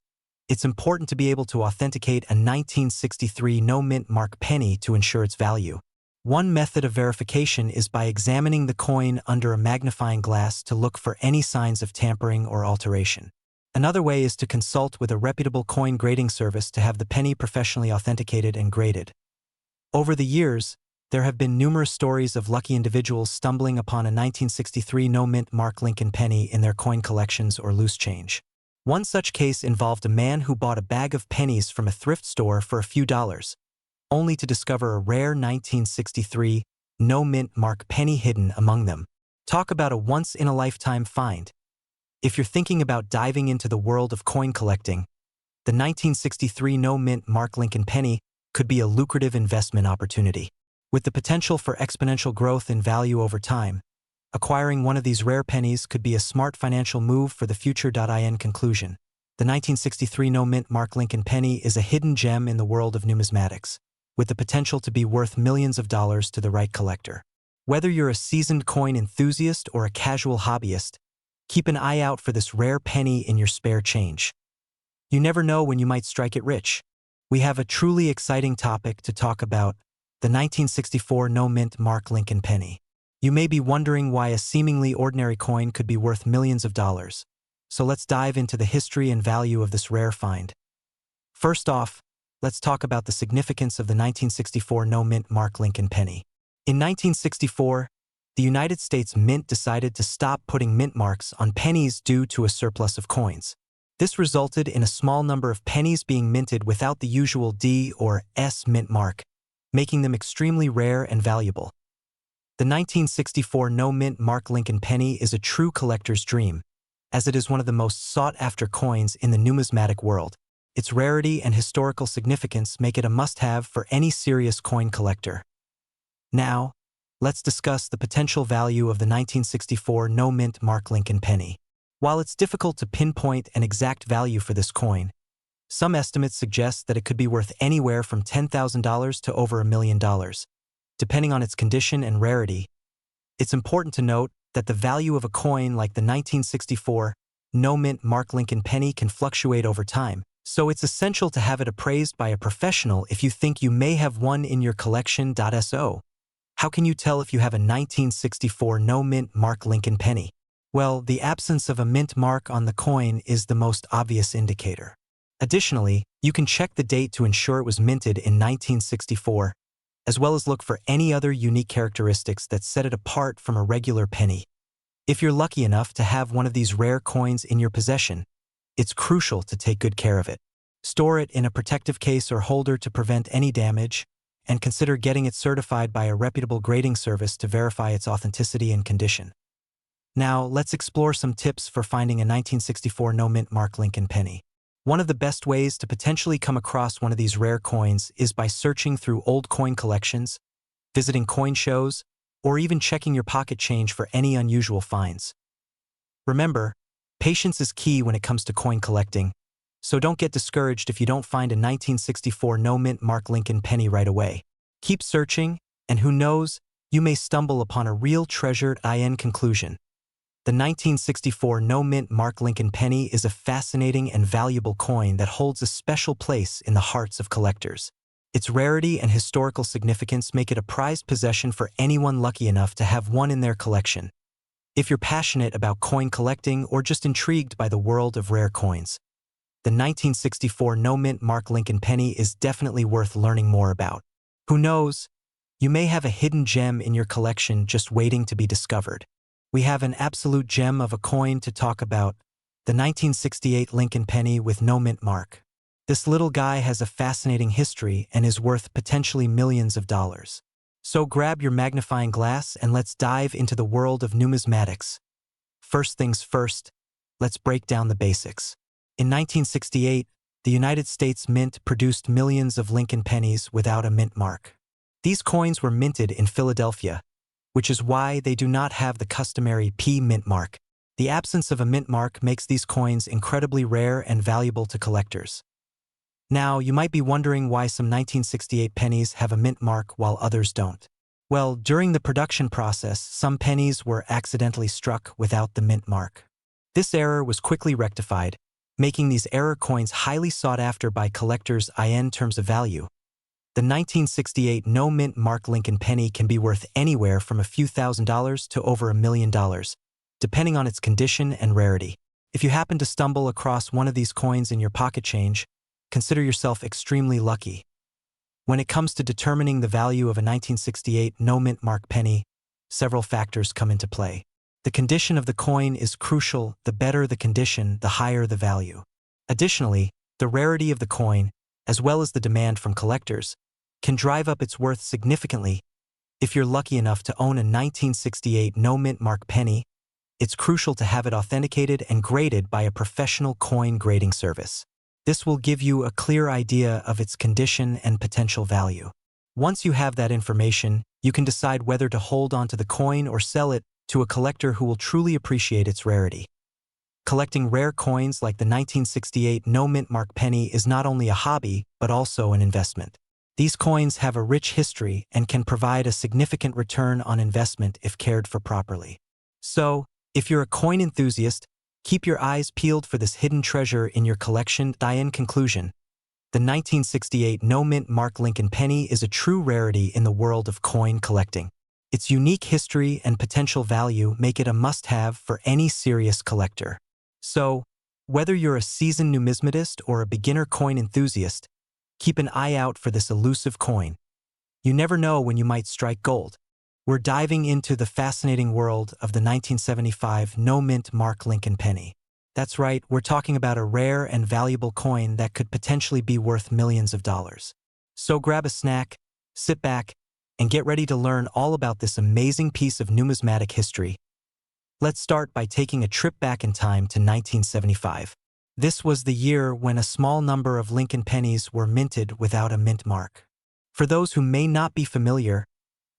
it's important to be able to authenticate a 1963 no-mint Mark penny to ensure its value. One method of verification is by examining the coin under a magnifying glass to look for any signs of tampering or alteration. Another way is to consult with a reputable coin grading service to have the penny professionally authenticated and graded. Over the years, there have been numerous stories of lucky individuals stumbling upon a 1963 no-mint Mark Lincoln penny in their coin collections or loose change. One such case involved a man who bought a bag of pennies from a thrift store for a few dollars, only to discover a rare 1963 no-mint Mark penny hidden among them. Talk about a once-in-a-lifetime find. If you're thinking about diving into the world of coin collecting, the 1963 no-mint Mark Lincoln penny could be a lucrative investment opportunity. With the potential for exponential growth in value over time, acquiring one of these rare pennies could be a smart financial move for the future. In conclusion, the 1963 no-mint Mark Lincoln penny is a hidden gem in the world of numismatics, with the potential to be worth millions of dollars to the right collector. Whether you're a seasoned coin enthusiast or a casual hobbyist, keep an eye out for this rare penny in your spare change. You never know when you might strike it rich. We have a truly exciting topic to talk about: the 1964 no-mint Mark Lincoln penny. You may be wondering why a seemingly ordinary coin could be worth millions of dollars. So let's dive into the history and value of this rare find. First off, let's talk about the significance of the 1964 no-mint Mark Lincoln penny. In 1964, the United States Mint decided to stop putting mint marks on pennies due to a surplus of coins. This resulted in a small number of pennies being minted without the usual D or S mint mark, making them extremely rare and valuable. The 1964 no-mint Mark Lincoln penny is a true collector's dream, as it is one of the most sought-after coins in the numismatic world. Its rarity and historical significance make it a must-have for any serious coin collector. Now, let's discuss the potential value of the 1964 no-mint Mark Lincoln penny. While it's difficult to pinpoint an exact value for this coin, some estimates suggest that it could be worth anywhere from $10,000 to over $1 million. Depending on its condition and rarity, it's important to note that the value of a coin like the 1964 no-mint Mark Lincoln penny can fluctuate over time, so it's essential to have it appraised by a professional if you think you may have one in your collection. So, how can you tell if you have a 1964 no-mint Mark Lincoln penny? Well, the absence of a mint mark on the coin is the most obvious indicator. Additionally, you can check the date to ensure it was minted in 1964, as well as look for any other unique characteristics that set it apart from a regular penny. If you're lucky enough to have one of these rare coins in your possession, it's crucial to take good care of it. Store it in a protective case or holder to prevent any damage, and consider getting it certified by a reputable grading service to verify its authenticity and condition. Now, let's explore some tips for finding a 1964 no-mint mark Lincoln penny. One of the best ways to potentially come across one of these rare coins is by searching through old coin collections, visiting coin shows, or even checking your pocket change for any unusual finds. Remember, patience is key when it comes to coin collecting, so don't get discouraged if you don't find a 1964 no-mint mark Lincoln penny right away. Keep searching, and who knows, you may stumble upon a real treasure. In conclusion, the 1964 no-mint mark Lincoln penny is a fascinating and valuable coin that holds a special place in the hearts of collectors. Its rarity and historical significance make it a prized possession for anyone lucky enough to have one in their collection. If you're passionate about coin collecting or just intrigued by the world of rare coins, the 1964 no-mint mark Lincoln penny is definitely worth learning more about. Who knows, you may have a hidden gem in your collection just waiting to be discovered. We have an absolute gem of a coin to talk about, the 1968 Lincoln penny with no mint mark. This little guy has a fascinating history and is worth potentially millions of dollars. So grab your magnifying glass and let's dive into the world of numismatics. First things first, let's break down the basics. In 1968, the United States Mint produced millions of Lincoln pennies without a mint mark. These coins were minted in Philadelphia, which is why they do not have the customary P mint mark. The absence of a mint mark makes these coins incredibly rare and valuable to collectors. Now, you might be wondering why some 1968 pennies have a mint mark while others don't. Well, during the production process, some pennies were accidentally struck without the mint mark. This error was quickly rectified, making these error coins highly sought after by collectors in terms of value. The 1968 no mint mark Lincoln penny can be worth anywhere from a few $1,000s to over $1 million, depending on its condition and rarity. If you happen to stumble across one of these coins in your pocket change, consider yourself extremely lucky. When it comes to determining the value of a 1968 no mint mark penny, several factors come into play. The condition of the coin is crucial. The better the condition, the higher the value. Additionally, the rarity of the coin, as well as the demand from collectors, can drive up its worth significantly. If you're lucky enough to own a 1968 no mint mark penny, it's crucial to have it authenticated and graded by a professional coin grading service. This will give you a clear idea of its condition and potential value. Once you have that information, you can decide whether to hold onto the coin or sell it to a collector who will truly appreciate its rarity. Collecting rare coins like the 1968 no mint mark penny is not only a hobby, but also an investment. These coins have a rich history and can provide a significant return on investment if cared for properly. So, if you're a coin enthusiast, keep your eyes peeled for this hidden treasure in your collection. In conclusion, the 1968 no mint mark Lincoln penny is a true rarity in the world of coin collecting. Its unique history and potential value make it a must-have for any serious collector. So, whether you're a seasoned numismatist or a beginner coin enthusiast, keep an eye out for this elusive coin. You never know when you might strike gold. We're diving into the fascinating world of the 1975 no mint mark Lincoln penny. That's right, we're talking about a rare and valuable coin that could potentially be worth millions of dollars. So grab a snack, sit back, and get ready to learn all about this amazing piece of numismatic history. Let's start by taking a trip back in time to 1975. This was the year when a small number of Lincoln pennies were minted without a mint mark. For those who may not be familiar,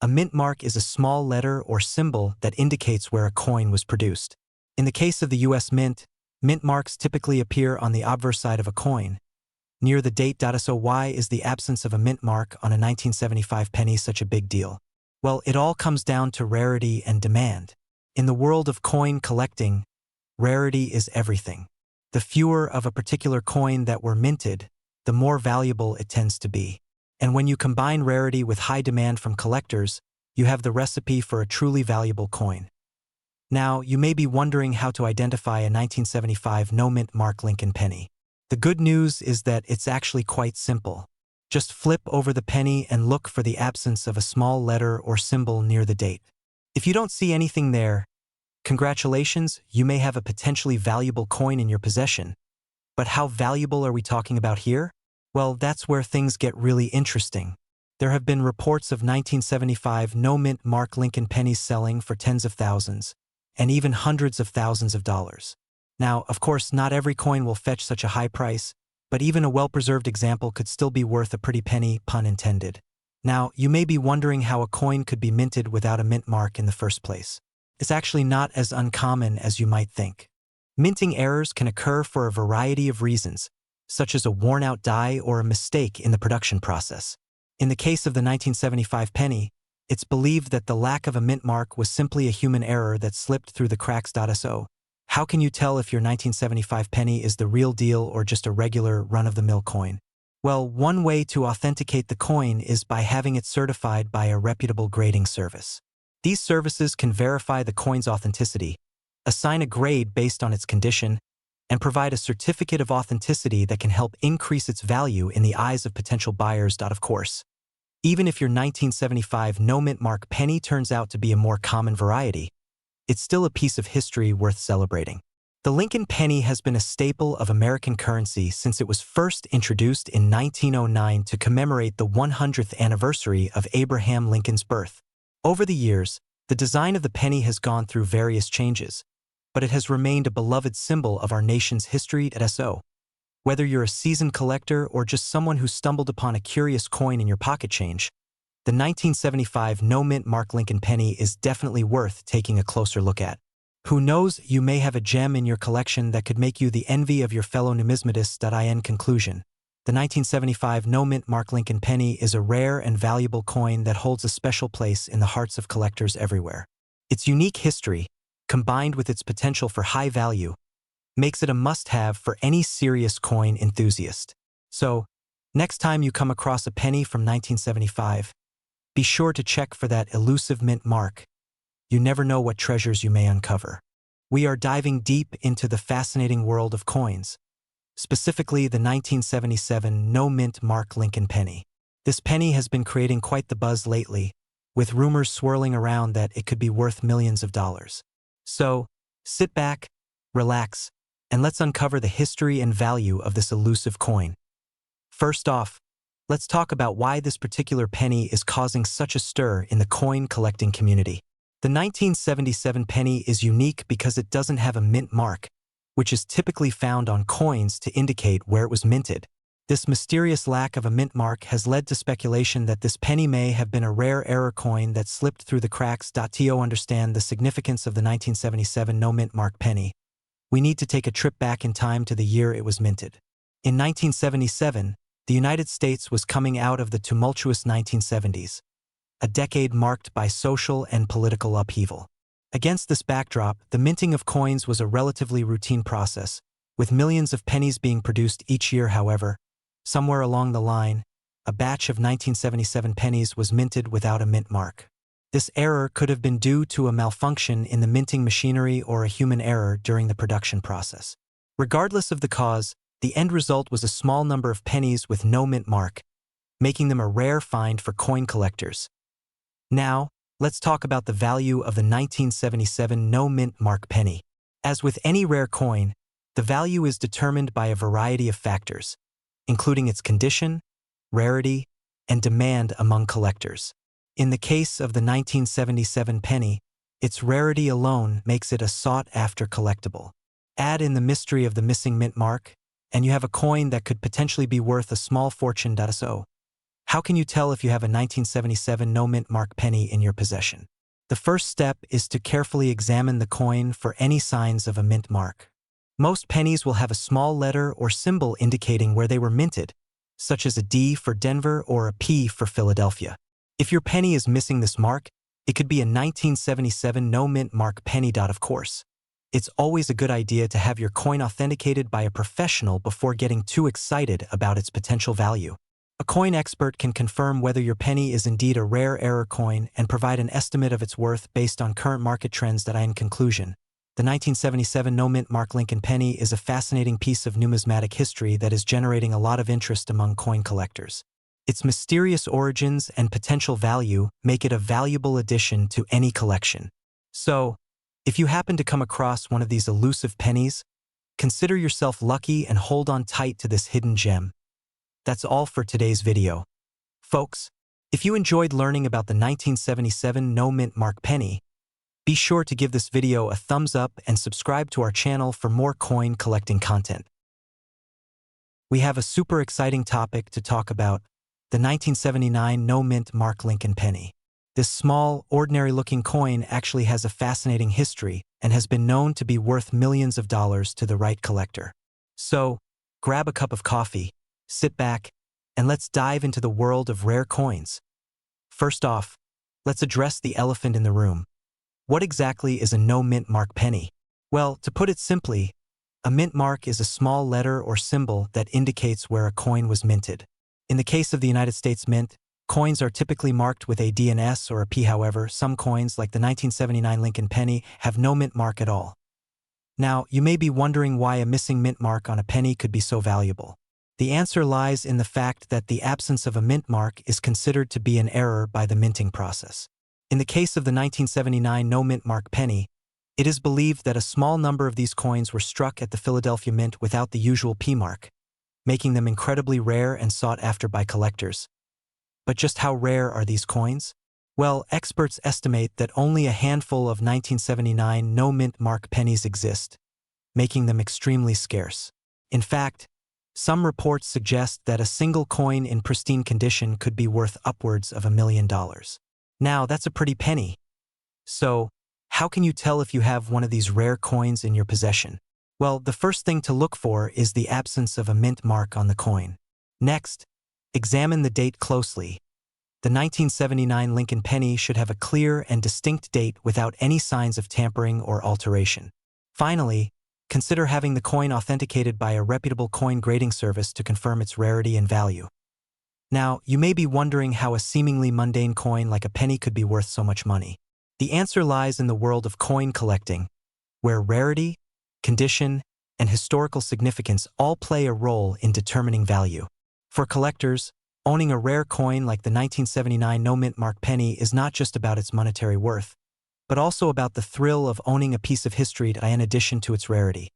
a mint mark is a small letter or symbol that indicates where a coin was produced. In the case of the U.S. Mint, mint marks typically appear on the obverse side of a coin, near the date. So why is the absence of a mint mark on a 1975 penny such a big deal? Well, it all comes down to rarity and demand. In the world of coin collecting, rarity is everything. The fewer of a particular coin that were minted, the more valuable it tends to be. And when you combine rarity with high demand from collectors, you have the recipe for a truly valuable coin. Now, you may be wondering how to identify a 1975 no mint mark Lincoln penny. The good news is that it's actually quite simple. Just flip over the penny and look for the absence of a small letter or symbol near the date. If you don't see anything there, congratulations, you may have a potentially valuable coin in your possession. But how valuable are we talking about here? Well, that's where things get really interesting. There have been reports of 1975 no-mint Mark Lincoln pennies selling for tens of thousands, and even hundreds of thousands of dollars. Now, of course, not every coin will fetch such a high price, but even a well-preserved example could still be worth a pretty penny, pun intended. Now, you may be wondering how a coin could be minted without a mint mark in the first place. It's actually not as uncommon as you might think. Minting errors can occur for a variety of reasons, such as a worn-out die or a mistake in the production process. In the case of the 1975 penny, it's believed that the lack of a mint mark was simply a human error that slipped through the cracks. So, how can you tell if your 1975 penny is the real deal or just a regular run-of-the-mill coin? Well, one way to authenticate the coin is by having it certified by a reputable grading service. These services can verify the coin's authenticity, assign a grade based on its condition, and provide a certificate of authenticity that can help increase its value in the eyes of potential buyers. Of course, even if your 1975 no-mint mark penny turns out to be a more common variety, it's still a piece of history worth celebrating. The Lincoln penny has been a staple of American currency since it was first introduced in 1909 to commemorate the 100th anniversary of Abraham Lincoln's birth. Over the years, the design of the penny has gone through various changes, but it has remained a beloved symbol of our nation's history. So, whether you're a seasoned collector or just someone who stumbled upon a curious coin in your pocket change, the 1975 no-mint Mark Lincoln penny is definitely worth taking a closer look at. Who knows, you may have a gem in your collection that could make you the envy of your fellow numismatists. In conclusion, the 1975 no-mint Mark Lincoln penny is a rare and valuable coin that holds a special place in the hearts of collectors everywhere. Its unique history, combined with its potential for high value, makes it a must-have for any serious coin enthusiast. So, next time you come across a penny from 1975, be sure to check for that elusive mint mark. You never know what treasures you may uncover. We are diving deep into the fascinating world of coins, specifically the 1977 no-mint Mark Lincoln penny. This penny has been creating quite the buzz lately, with rumors swirling around that it could be worth millions of dollars. So, sit back, relax, and let's uncover the history and value of this elusive coin. First off, let's talk about why this particular penny is causing such a stir in the coin collecting community. The 1977 penny is unique because it doesn't have a mint mark, which is typically found on coins to indicate where it was minted. This mysterious lack of a mint mark has led to speculation that this penny may have been a rare error coin that slipped through the cracks. To understand the significance of the 1977 no-mint mark penny, we need to take a trip back in time to the year it was minted. In 1977, the United States was coming out of the tumultuous 1970s, a decade marked by social and political upheaval. Against this backdrop, the minting of coins was a relatively routine process, with millions of pennies being produced each year. However, somewhere along the line, a batch of 1977 pennies was minted without a mint mark. This error could have been due to a malfunction in the minting machinery or a human error during the production process. Regardless of the cause, the end result was a small number of pennies with no mint mark, making them a rare find for coin collectors. Now, let's talk about the value of the 1977 no-mint mark penny. As with any rare coin, the value is determined by a variety of factors, including its condition, rarity, and demand among collectors. In the case of the 1977 penny, its rarity alone makes it a sought-after collectible. Add in the mystery of the missing mint mark, and you have a coin that could potentially be worth a small fortune. So, how can you tell if you have a 1977 no-mint mark penny in your possession? The first step is to carefully examine the coin for any signs of a mint mark. Most pennies will have a small letter or symbol indicating where they were minted, such as a D for Denver or a P for Philadelphia. If your penny is missing this mark, it could be a 1977 no-mint mark penny. Of course, it's always a good idea to have your coin authenticated by a professional before getting too excited about its potential value. A coin expert can confirm whether your penny is indeed a rare error coin and provide an estimate of its worth based on current market trends. In conclusion, the 1977 no-mint mark Lincoln penny is a fascinating piece of numismatic history that is generating a lot of interest among coin collectors. Its mysterious origins and potential value make it a valuable addition to any collection. So, if you happen to come across one of these elusive pennies, consider yourself lucky and hold on tight to this hidden gem. That's all for today's video. Folks, If you enjoyed learning about the 1977 no-mint mark penny, be sure to give this video a thumbs up and subscribe to our channel for more coin collecting content. We have a super exciting topic to talk about, the 1979 no-mint mark Lincoln penny. This small, ordinary-looking coin actually has a fascinating history and has been known to be worth millions of dollars to the right collector. So, grab a cup of coffee, sit back, and let's dive into the world of rare coins. First off, let's address the elephant in the room. What exactly is a no-mint mark penny? Well, to put it simply, a mint mark is a small letter or symbol that indicates where a coin was minted. In the case of the United States Mint, coins are typically marked with a D, an S, or a P. However, some coins, like the 1979 Lincoln penny, have no mint mark at all. Now, you may be wondering why a missing mint mark on a penny could be so valuable. The answer lies in the fact that the absence of a mint mark is considered to be an error by the minting process. In the case of the 1979 no-mint mark penny, it is believed that a small number of these coins were struck at the Philadelphia Mint without the usual P mark, making them incredibly rare and sought after by collectors. But just how rare are these coins? Well, experts estimate that only a handful of 1979 no-mint mark pennies exist, making them extremely scarce. In fact, some reports suggest that a single coin in pristine condition could be worth upwards of $1 million. Now, that's a pretty penny. So, how can you tell if you have one of these rare coins in your possession? Well, the first thing to look for is the absence of a mint mark on the coin. Next, examine the date closely. The 1979 Lincoln penny should have a clear and distinct date without any signs of tampering or alteration. Finally, consider having the coin authenticated by a reputable coin grading service to confirm its rarity and value. Now, you may be wondering how a seemingly mundane coin like a penny could be worth so much money. The answer lies in the world of coin collecting, where rarity, condition, and historical significance all play a role in determining value. For collectors, owning a rare coin like the 1979 no-mint mark penny is not just about its monetary worth, but also about the thrill of owning a piece of history in addition to its rarity.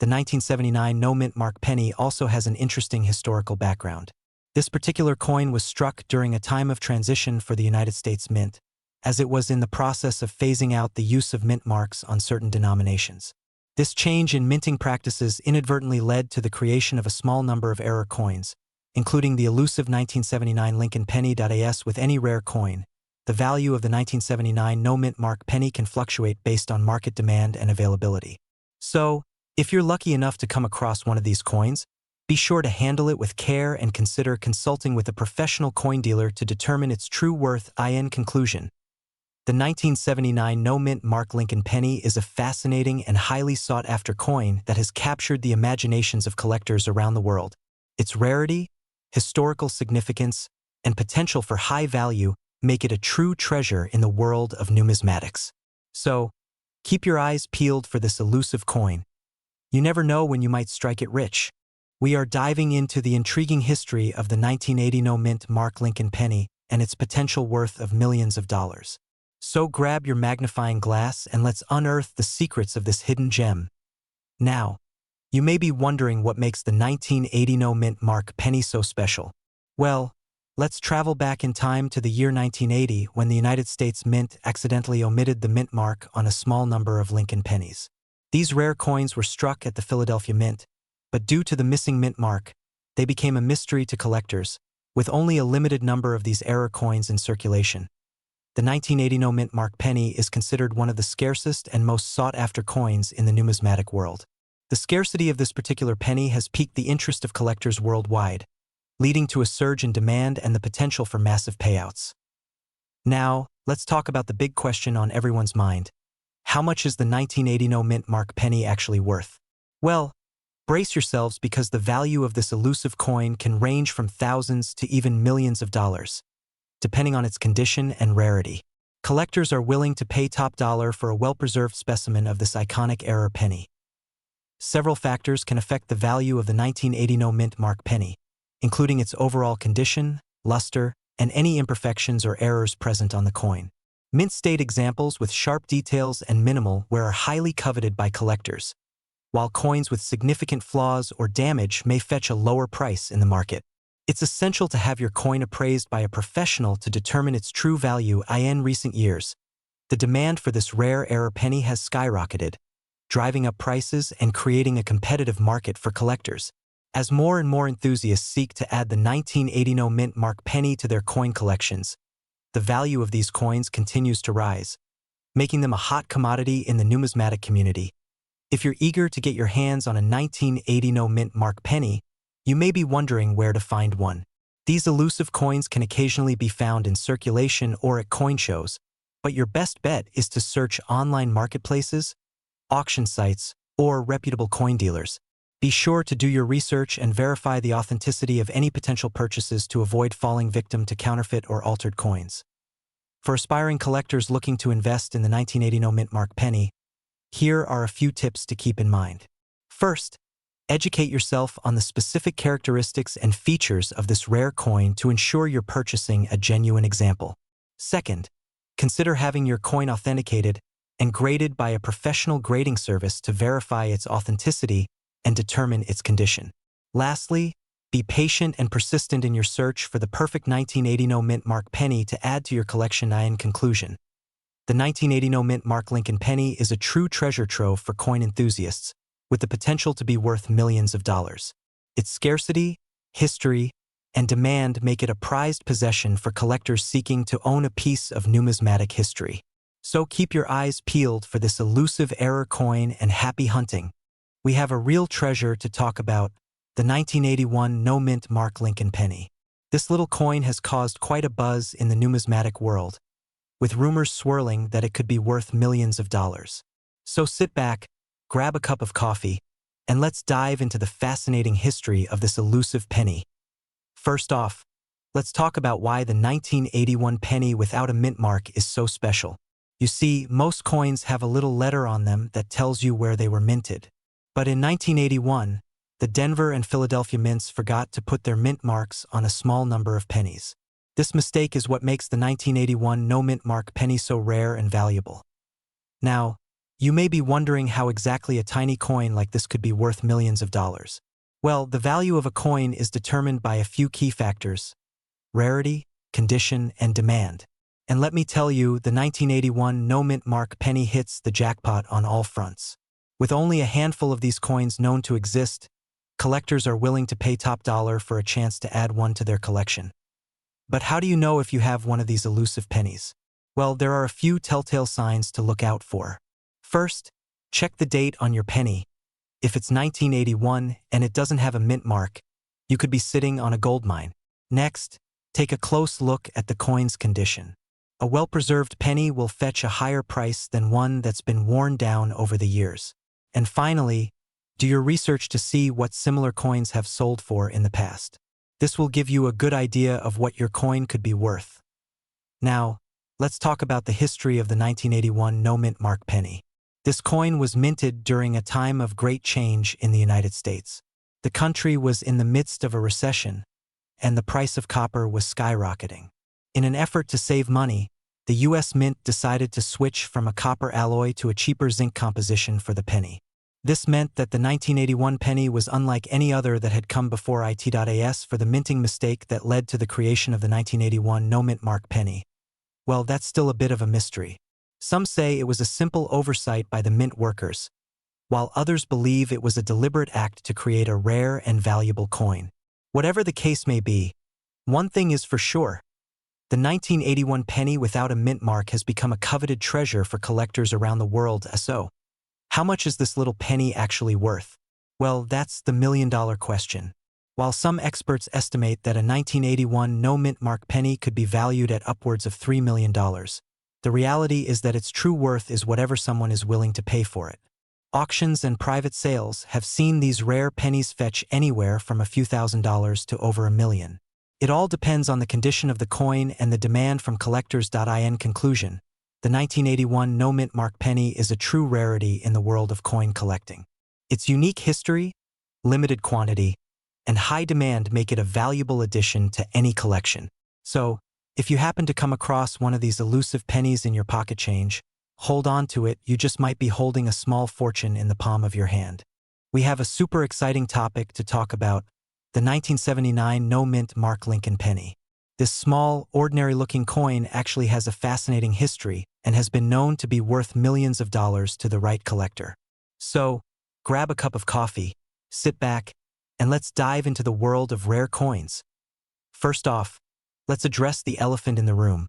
The 1979 no-mint mark penny also has an interesting historical background. This particular coin was struck during a time of transition for the United States Mint, as it was in the process of phasing out the use of mint marks on certain denominations. This change in minting practices inadvertently led to the creation of a small number of error coins, including the elusive 1979 Lincoln penny. As with any rare coin, the value of the 1979 no-mint mark penny can fluctuate based on market demand and availability. So, if you're lucky enough to come across one of these coins, be sure to handle it with care and consider consulting with a professional coin dealer to determine its true worth. In conclusion, the 1979 no-mint mark Lincoln penny is a fascinating and highly sought-after coin that has captured the imaginations of collectors around the world. Its rarity, historical significance, and potential for high value make it a true treasure in the world of numismatics. So, keep your eyes peeled for this elusive coin. You never know when you might strike it rich. We are diving into the intriguing history of the 1980 no-mint mark Lincoln penny and its potential worth of millions of dollars. So grab your magnifying glass and let's unearth the secrets of this hidden gem. Now, you may be wondering what makes the 1980 no-mint mark penny so special. Well, let's travel back in time to the year 1980 when the United States Mint accidentally omitted the mint mark on a small number of Lincoln pennies. These rare coins were struck at the Philadelphia Mint, but due to the missing mint mark, they became a mystery to collectors, with only a limited number of these error coins in circulation. The 1980 no-mint mark penny is considered one of the scarcest and most sought-after coins in the numismatic world. The scarcity of this particular penny has piqued the interest of collectors worldwide, leading to a surge in demand and the potential for massive payouts. Now, let's talk about the big question on everyone's mind. How much is the 1980 no-mint mark penny actually worth? Well, brace yourselves because the value of this elusive coin can range from thousands to even millions of dollars, depending on its condition and rarity. Collectors are willing to pay top dollar for a well-preserved specimen of this iconic era penny. Several factors can affect the value of the 1980 no-mint mark penny, including its overall condition, luster, and any imperfections or errors present on the coin. Mint state examples with sharp details and minimal wear are highly coveted by collectors, while coins with significant flaws or damage may fetch a lower price in the market. It's essential to have your coin appraised by a professional to determine its true value. In recent years, the demand for this rare error penny has skyrocketed, driving up prices and creating a competitive market for collectors. As more and more enthusiasts seek to add the 1980 no mint mark penny to their coin collections, the value of these coins continues to rise, making them a hot commodity in the numismatic community. If you're eager to get your hands on a 1980 no mint mark penny, you may be wondering where to find one. These elusive coins can occasionally be found in circulation or at coin shows, but your best bet is to search online marketplaces, auction sites, or reputable coin dealers. Be sure to do your research and verify the authenticity of any potential purchases to avoid falling victim to counterfeit or altered coins. For aspiring collectors looking to invest in the 1980 no mint mark penny, here are a few tips to keep in mind. First, educate yourself on the specific characteristics and features of this rare coin to ensure you're purchasing a genuine example. Second, consider having your coin authenticated and graded by a professional grading service to verify its authenticity and determine its condition. Lastly, be patient and persistent in your search for the perfect 1980 no mint mark penny to add to your collection. In conclusion, the 1980 no mint mark Lincoln penny is a true treasure trove for coin enthusiasts, with the potential to be worth millions of dollars. Its scarcity, history, and demand make it a prized possession for collectors seeking to own a piece of numismatic history. So keep your eyes peeled for this elusive error coin and happy hunting. We have a real treasure to talk about, the 1981 no mint mark Lincoln penny. This little coin has caused quite a buzz in the numismatic world, with rumors swirling that it could be worth millions of dollars. So sit back, grab a cup of coffee, and let's dive into the fascinating history of this elusive penny. First off, let's talk about why the 1981 penny without a mint mark is so special. You see, most coins have a little letter on them that tells you where they were minted. But in 1981, the Denver and Philadelphia mints forgot to put their mint marks on a small number of pennies. This mistake is what makes the 1981 no mint mark penny so rare and valuable. Now, you may be wondering how exactly a tiny coin like this could be worth millions of dollars. Well, the value of a coin is determined by a few key factors: rarity, condition, and demand. And let me tell you, the 1981 no mint mark penny hits the jackpot on all fronts. With only a handful of these coins known to exist, collectors are willing to pay top dollar for a chance to add one to their collection. But how do you know if you have one of these elusive pennies? Well, there are a few telltale signs to look out for. First, check the date on your penny. If it's 1981 and it doesn't have a mint mark, you could be sitting on a gold mine. Next, take a close look at the coin's condition. A well-preserved penny will fetch a higher price than one that's been worn down over the years. And finally, do your research to see what similar coins have sold for in the past. This will give you a good idea of what your coin could be worth. Now, let's talk about the history of the 1981 no mint mark penny. This coin was minted during a time of great change in the United States. The country was in the midst of a recession, and the price of copper was skyrocketing. In an effort to save money, the U.S. Mint decided to switch from a copper alloy to a cheaper zinc composition for the penny. This meant that the 1981 penny was unlike any other that had come before it.as for the minting mistake that led to the creation of the 1981 no mint mark penny. Well, that's still a bit of a mystery. Some say it was a simple oversight by the mint workers, while others believe it was a deliberate act to create a rare and valuable coin. Whatever the case may be, one thing is for sure: the 1981 penny without a mint mark has become a coveted treasure for collectors around the world. So, how much is this little penny actually worth? Well, that's the million-dollar question. While some experts estimate that a 1981 no mint mark penny could be valued at upwards of $3 million, the reality is that its true worth is whatever someone is willing to pay for it. Auctions and private sales have seen these rare pennies fetch anywhere from a few $1,000s to over $1 million. It all depends on the condition of the coin and the demand from collectors. In conclusion, the 1981 no mint mark penny is a true rarity in the world of coin collecting. Its unique history, limited quantity, and high demand make it a valuable addition to any collection. So, if you happen to come across one of these elusive pennies in your pocket change, hold on to it. You just might be holding a small fortune in the palm of your hand. We have a super exciting topic to talk about: the 1979 no-mint Mark Lincoln penny. This small, ordinary-looking coin actually has a fascinating history and has been known to be worth millions of dollars to the right collector. So, grab a cup of coffee, sit back, and let's dive into the world of rare coins. First off, let's address the elephant in the room.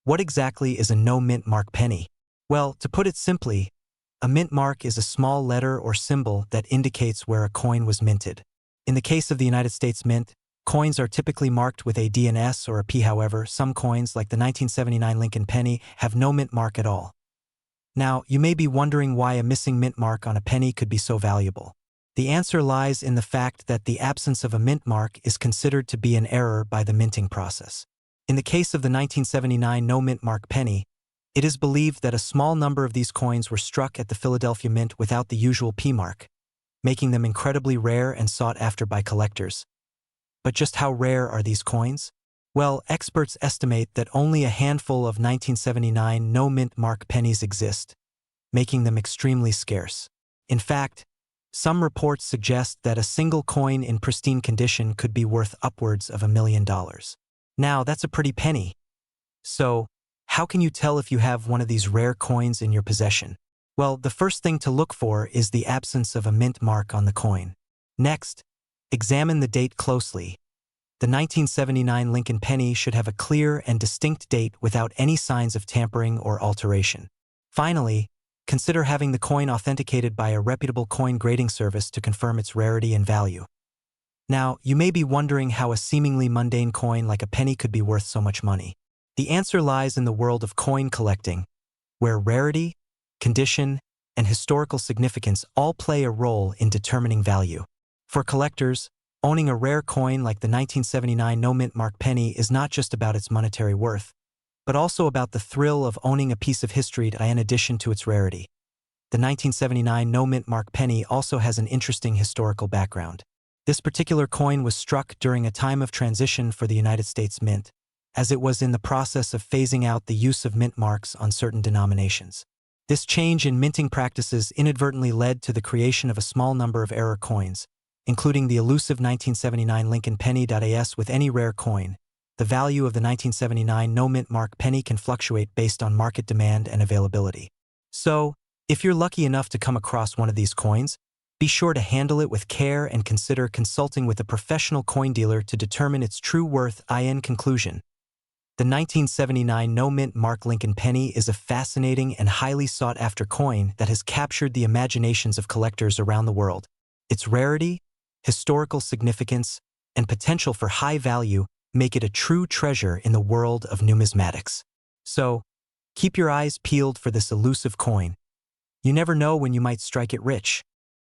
What exactly is a no-mint mark penny? Well, to put it simply, a mint mark is a small letter or symbol that indicates where a coin was minted. In the case of the United States Mint, coins are typically marked with a D and S or a P. However, some coins, like the 1979 Lincoln penny, have no mint mark at all. Now, you may be wondering why a missing mint mark on a penny could be so valuable. The answer lies in the fact that the absence of a mint mark is considered to be an error by the minting process. In the case of the 1979 no mint mark penny, it is believed that a small number of these coins were struck at the Philadelphia Mint without the usual P mark, making them incredibly rare and sought after by collectors. But just how rare are these coins? Well, experts estimate that only a handful of 1979 no mint mark pennies exist, making them extremely scarce. In fact, some reports suggest that a single coin in pristine condition could be worth upwards of $1 million. Now, that's a pretty penny. So, how can you tell if you have one of these rare coins in your possession? Well, the first thing to look for is the absence of a mint mark on the coin. Next, examine the date closely. The 1979 Lincoln penny should have a clear and distinct date without any signs of tampering or alteration. Finally, consider having the coin authenticated by a reputable coin grading service to confirm its rarity and value. Now, you may be wondering how a seemingly mundane coin like a penny could be worth so much money. The answer lies in the world of coin collecting, where rarity, condition, and historical significance all play a role in determining value. For collectors, owning a rare coin like the 1979 no mint mark penny is not just about its monetary worth, but also about the thrill of owning a piece of history in addition to its rarity. The 1979 no mint mark penny also has an interesting historical background. This particular coin was struck during a time of transition for the United States Mint, as it was in the process of phasing out the use of mint marks on certain denominations. This change in minting practices inadvertently led to the creation of a small number of error coins, including the elusive 1979 Lincoln penny. As with any rare coin, the value of the 1979 no mint mark penny can fluctuate based on market demand and availability. So, if you're lucky enough to come across one of these coins, be sure to handle it with care and consider consulting with a professional coin dealer to determine its true worth. In conclusion, the 1979 no mint mark Lincoln penny is a fascinating and highly sought-after coin that has captured the imaginations of collectors around the world. Its rarity, historical significance, and potential for high value make it a true treasure in the world of numismatics. So, keep your eyes peeled for this elusive coin. You never know when you might strike it rich.